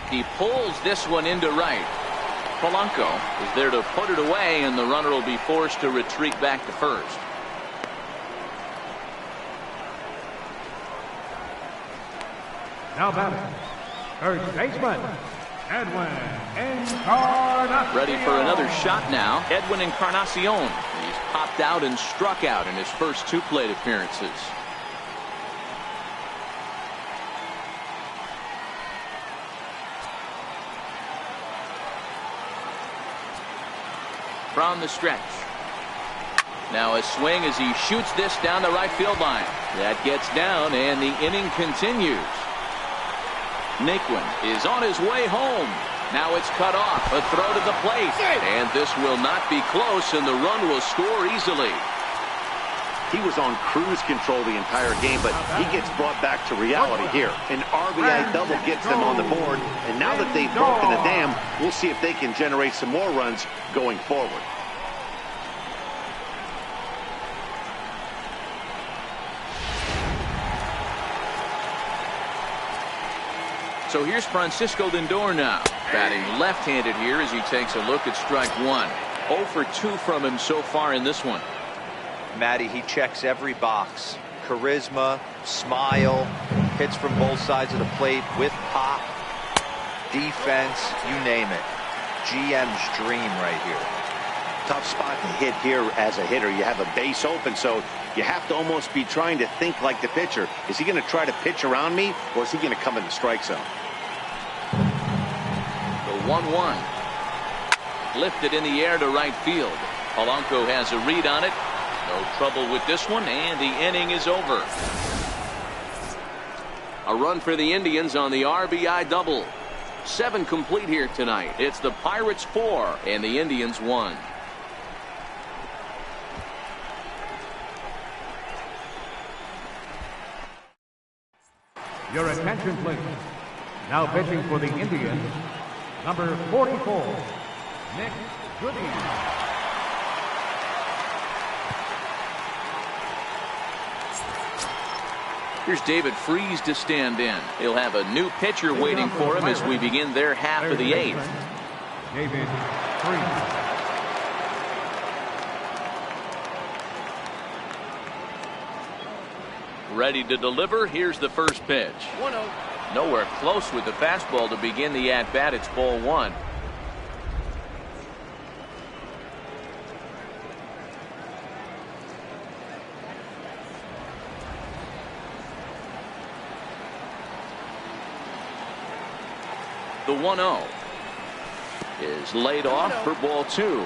He pulls this one into right. Polanco is there to put it away, and the runner will be forced to retreat back to first. Now batting, first baseman, Edwin Encarnacion. Ready for another shot now, Edwin Encarnacion. He's popped out and struck out in his first 2 plate appearances. From the stretch. Now a swing as he shoots this down the right field line. That gets down, and the inning continues. Naquin is on his way home. Now it's cut off. A throw to the plate. And this will not be close, and the run will score easily. He was on cruise control the entire game, but he gets brought back to reality here. An RBI double gets them on the board, and now that they've broken the dam, we'll see if they can generate some more runs going forward. So here's Francisco Lindor now, batting left-handed here as he takes a look at strike one. 0 for 2 from him so far in this one. Matty, he checks every box. Charisma, smile, hits from both sides of the plate with pop, defense, you name it. GM's dream right here. Tough spot to hit here as a hitter. You have a base open, so you have to almost be trying to think like the pitcher. Is he going to try to pitch around me, or is he going to come in the strike zone? The 1-1. Lifted in the air to right field. Polanco has a read on it. No trouble with this one, and the inning is over. A run for the Indians on the RBI double. 7 complete here tonight. It's the Pirates 4 and the Indians 1. Your attention, please. Now pitching for the Indians, number 44, Nick Goody. Here's David Freese to stand in. He'll have a new pitcher waiting for him as we begin their half of the 8th. David Freese. Ready to deliver. Here's the first pitch. 1-0. Nowhere close with the fastball to begin the at-bat. It's ball 1. The 1-0 is laid off for ball 2.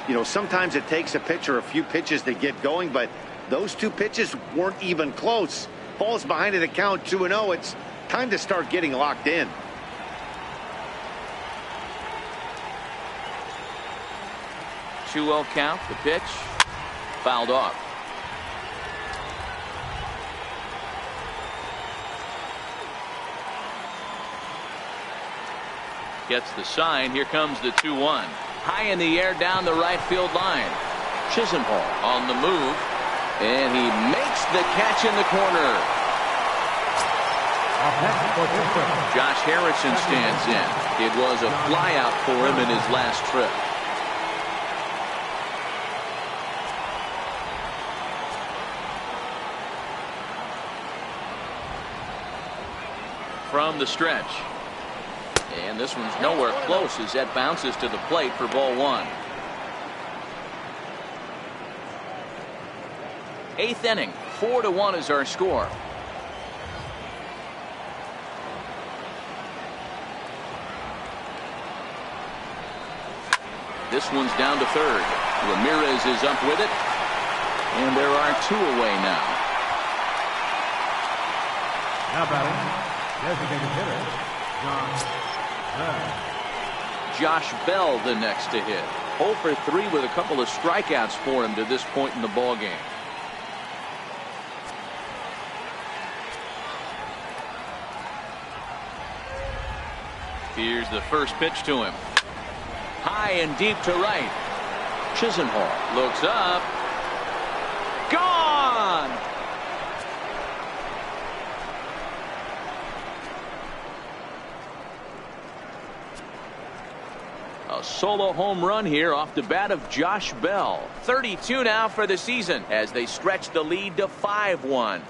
You know, sometimes it takes a pitcher a few pitches to get going, but those 2 pitches weren't even close. Falls behind at a count 2-0. It's time to start getting locked in. Two-0 count. The pitch fouled off. Gets the sign. Here comes the 2-1. High in the air down the right field line. Chisenhall on the move. And he makes the catch in the corner. Josh Harrison stands in. It was a flyout for him in his last trip. From the stretch. And this one's nowhere close as that bounces to the plate for ball 1. 8th inning. 4-1 is our score. This one's down to third. Ramirez is up with it. And there are 2 away now. Now batting, designated hitter, Josh Bell the next to hit. 0 for 3 with a couple of strikeouts for him to this point in the ballgame. Here's the first pitch to him. High and deep to right. Chisenhall looks up. Gone! A solo home run here off the bat of Josh Bell. 32 now for the season as they stretch the lead to 5-1.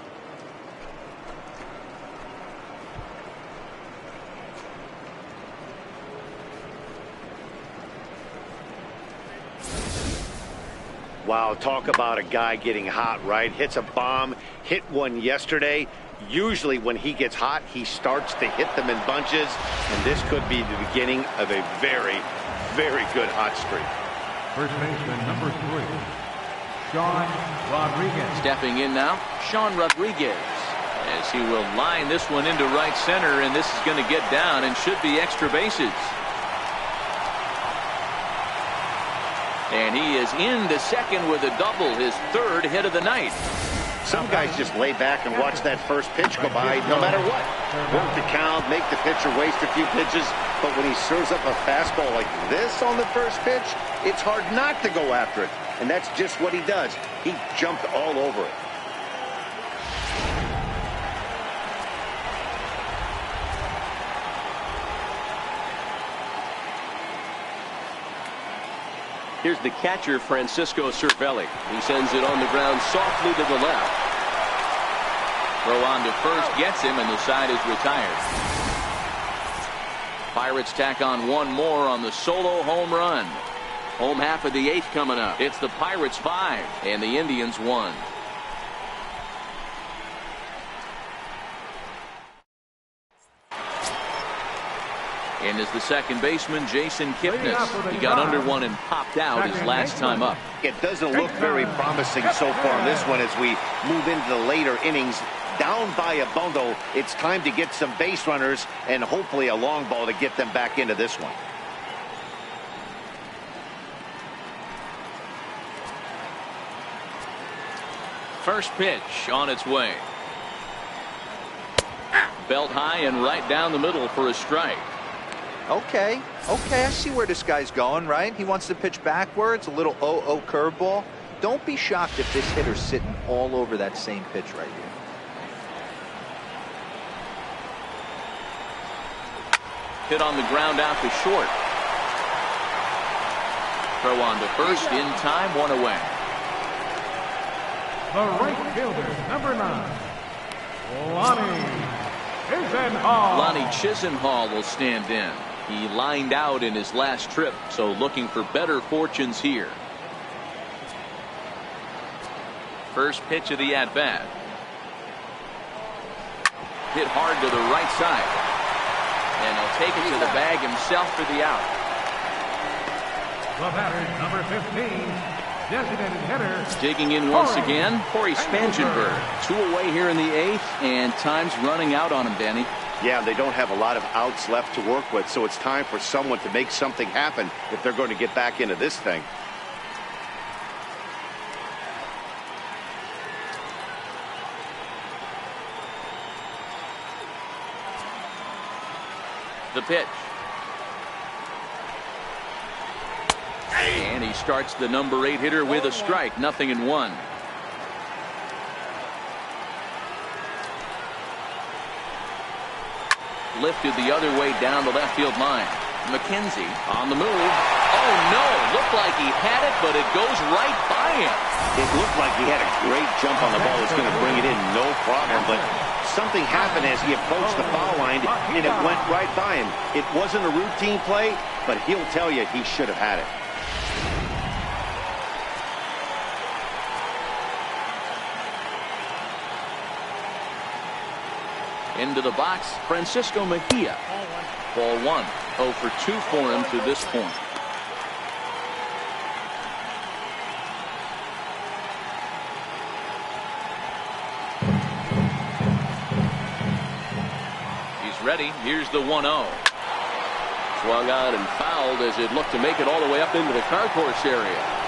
Wow, talk about a guy getting hot, right? Hits a bomb, hit one yesterday. Usually when he gets hot, he starts to hit them in bunches, and this could be the beginning of a very, very good hot streak. First baseman, number 3, Sean Rodriguez. Stepping in now, Sean Rodriguez, as he will line this one into right center, and this is going to get down and should be extra bases. And he is into second with a double, his 3rd hit of the night. Some guys just lay back and watch that first pitch go by no matter what. Work the count, make the pitcher waste a few pitches, but when he serves up a fastball like this on the first pitch, it's hard not to go after it. And that's just what he does. He jumped all over it. Here's the catcher, Francisco Cervelli. He sends it on the ground softly to the left. Throw on to first gets him, and the side is retired. Pirates tack on one more on the solo home run. Home half of the 8th coming up. It's the Pirates 5 and the Indians 1. And is the second baseman, Jason Kipnis. He got under one and popped out his last time up. It doesn't look very promising so far in this one as we move into the later innings. Down by a bundle, it's time to get some base runners and hopefully a long ball to get them back into this one. First pitch on its way. Belt high and right down the middle for a strike. Okay, I see where this guy's going, right? He wants to pitch backwards, a little 0-0 curveball. Don't be shocked if this hitter's sitting all over that same pitch right here. Hit on the ground out to short. Throw on to first in time, 1 away. The right fielder, number 9, Lonnie Chisenhall. Lonnie Chisenhall will stand in. He lined out in his last trip, so looking for better fortunes here. First pitch of the at-bat. Hit hard to the right side. And he'll take it to the bag himself for the out. The batter, number 15, designated hitter. Digging in once again, Corey Spangenberg. 2 away here in the 8th, and time's running out on him, Danny. Yeah, they don't have a lot of outs left to work with, so it's time for someone to make something happen if they're going to get back into this thing. The pitch. And he starts the number 8 hitter with a strike, 0-1. Lifted the other way down the left field line. McKenzie on the move. Oh no, looked like he had it, but it goes right by him. It looked like he had a great jump on the ball. It's going to bring it in, no problem, but something happened as he approached the foul line, and it went right by him. It wasn't a routine play, but he'll tell you he should have had it. Into the box, Francisco Mejia. Ball 1. 0 for 2 for him to this point. He's ready. Here's the 1-0. Swung on and fouled as it looked to make it all the way up into the concourse area.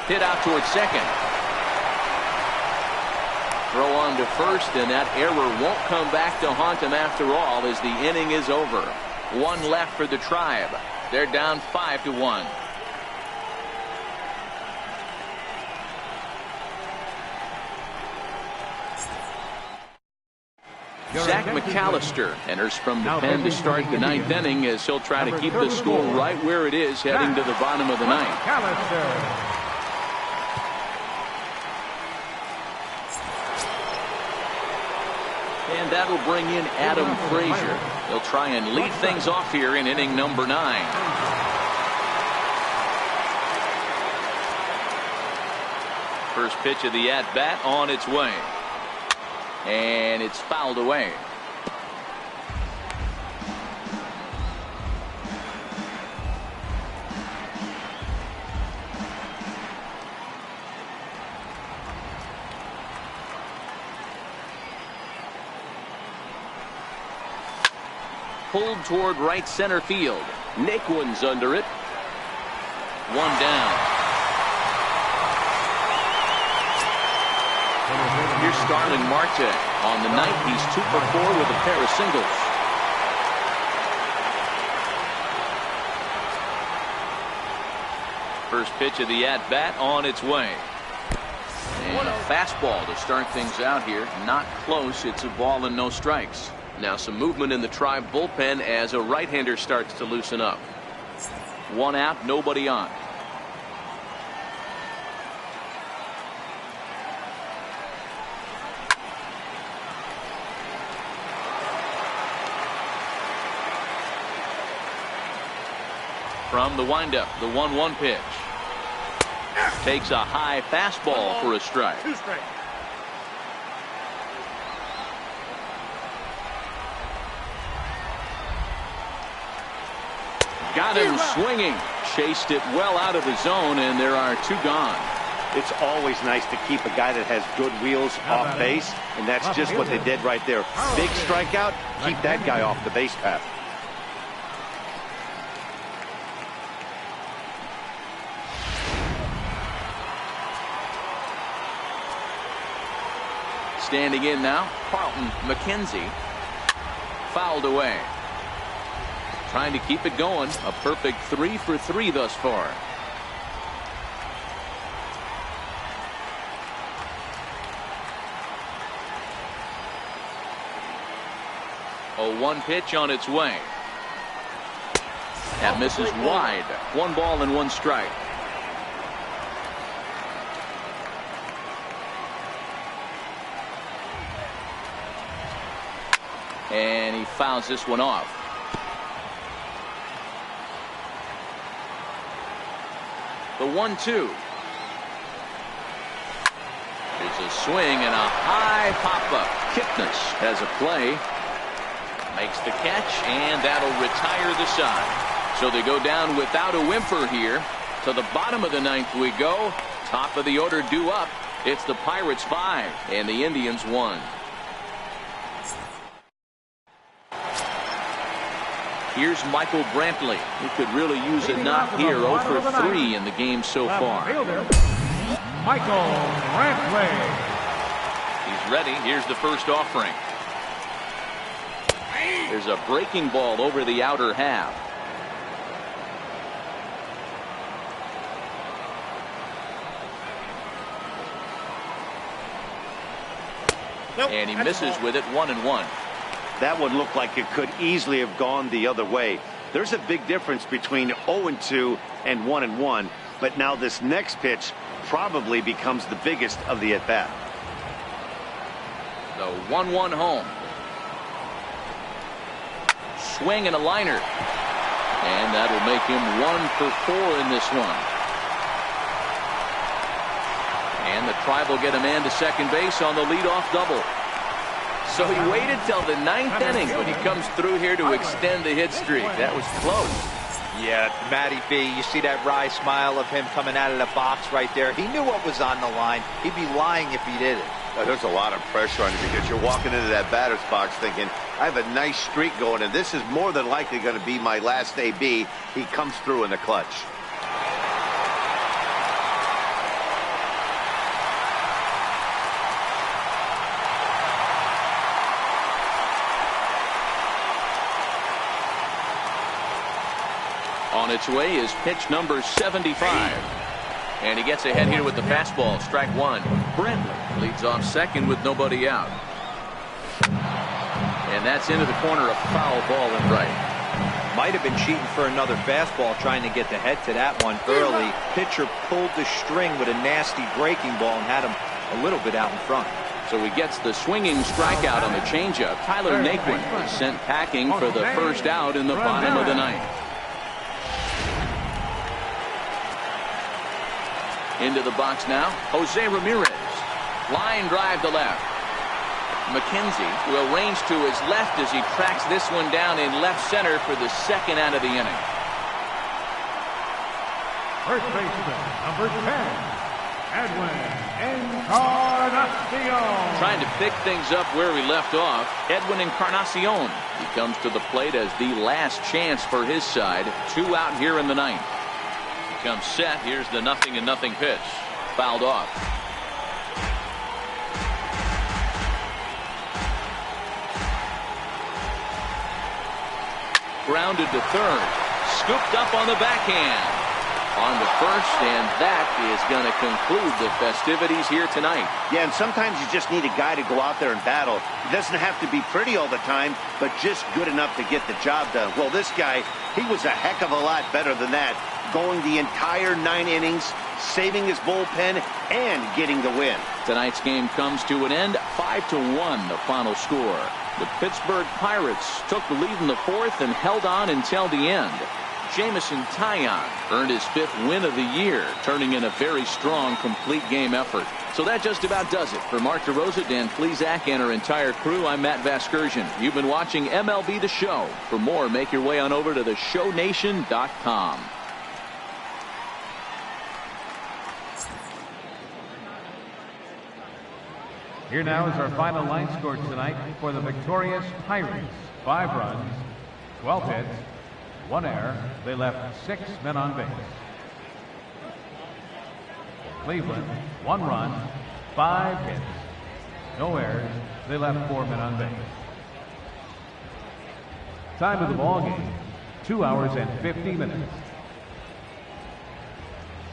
Hit out towards second. Throw on to first, and that error won't come back to haunt him after all as the inning is over. 1 left for the Tribe. They're down 5-1. Zach McAllister enters from the pen to start the 9th inning as he'll try to keep the score right where it is heading to the bottom of the 9th. And that'll bring in Adam Frazier. He'll try and lead things off here in inning number 9. First pitch of the at-bat on its way. And it's fouled away. pulled toward right center field. Naquin's under it. One down. Here's Starling Marte. On the night, he's 2 for 4 with a pair of singles. First pitch of the at-bat on its way. And a fastball to start things out here. Not close. It's a ball and no strikes. Now some movement in the Tribe bullpen as a right-hander starts to loosen up. 1 out, nobody on. From the windup, the 1-1 pitch. Takes a high fastball for a strike. 2 strikes. Got him swinging. Chased it well out of the zone, and there are 2 gone. It's always nice to keep a guy that has good wheels off base, and that's just what they did right there. Big strikeout, keep that guy off the base path. Standing in now, Carlton McKenzie. Fouled away. Trying to keep it going. A perfect 3 for 3 thus far. A 1 pitch on its way. That misses wide. 1 ball and 1 strike. And he fouls this one off. The 1-2. There's a swing and a high pop-up. Kipnis has a play. Makes the catch, and that'll retire the side. So they go down without a whimper here. To the bottom of the 9th we go. Top of the order due up. It's the Pirates 5 and the Indians 1. Here's Michael Brantley. He could really use a knock here. 0 for 3 in the game so far. Michael Brantley. He's ready. Here's the first offering. There's a breaking ball over the outer half. And he misses with it. 1-1. That one looked like it could easily have gone the other way. There's a big difference between 0-2 and 1-1, but now this next pitch probably becomes the biggest of the at-bat. The 1-1 home. Swing and a liner. And that'll make him 1 for 4 in this one. And the Tribe will get a man to second base on the leadoff double. So he waited till the 9th inning, but he comes through here to extend the hit streak. That was close. Yeah, Matty B, you see that wry smile of him coming out of the box right there. He knew what was on the line. He'd be lying if he didn't. There's a lot of pressure on you because you're walking into that batter's box thinking, I have a nice streak going, and this is more than likely going to be my last AB. He comes through in the clutch. On its way is pitch number 75. And he gets ahead here with the fastball. Strike 1. Brantley leads off second with nobody out. And that's into the corner, a foul ball and right. Might have been cheating for another fastball, trying to get the head to that one early. Pitcher pulled the string with a nasty breaking ball and had him a little bit out in front. So he gets the swinging strikeout on the changeup. Tyler Naquin is sent packing for the first out in the bottom of the 9th. Into the box now, Jose Ramirez. Line drive to left. McKenzie will range to his left as he tracks this one down in left center for the second out of the inning. First baseman, number 10, Edwin Encarnacion. Trying to pick things up where we left off, Edwin Encarnacion. He comes to the plate as the last chance for his side. 2 out here in the 9th. He comes set. Here's the 0-0 pitch. Fouled off. Grounded to third. Scooped up on the backhand. On the first, and that is going to conclude the festivities here tonight. Yeah, and sometimes you just need a guy to go out there and battle. It doesn't have to be pretty all the time, but just good enough to get the job done. Well, this guy, he was a heck of a lot better than that, going the entire 9 innings, saving his bullpen, and getting the win. Tonight's game comes to an end, 5-1 the final score. The Pittsburgh Pirates took the lead in the 4th and held on until the end. Jameson Taillon earned his 5th win of the year, turning in a very strong complete game effort. So that just about does it. For Mark DeRosa, Dan Plesac, and our entire crew, I'm Matt Vasgersian. You've been watching MLB The Show. For more, make your way on over to theshownation.com. Here now is our final line score tonight for the victorious Pirates. 5 runs, 12 hits, 1 error. They left 6 men on base. Cleveland, 1 run, 5 hits, no errors. They left 4 men on base. Time of the ball game, 2 hours and 50 minutes.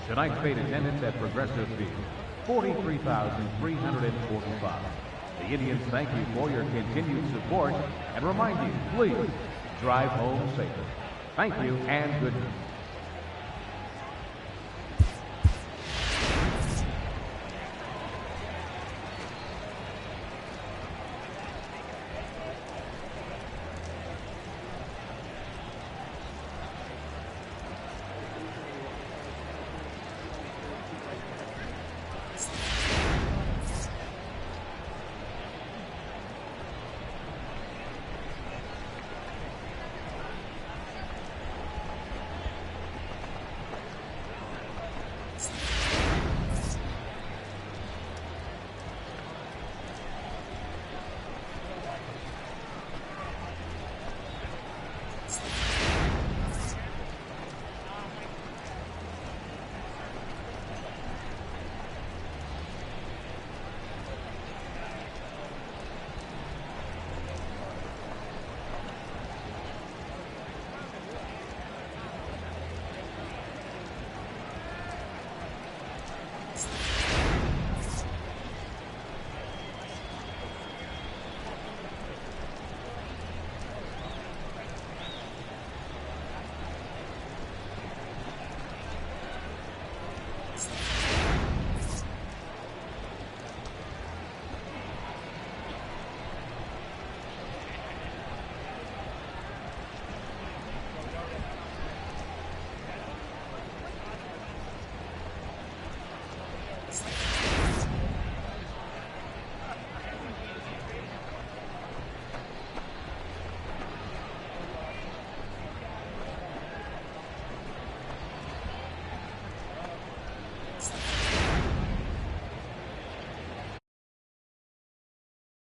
Tonight's paid attendance at Progressive Field, 43,345. The Indians thank you for your continued support and remind you, please drive home safely. Thank you and good night.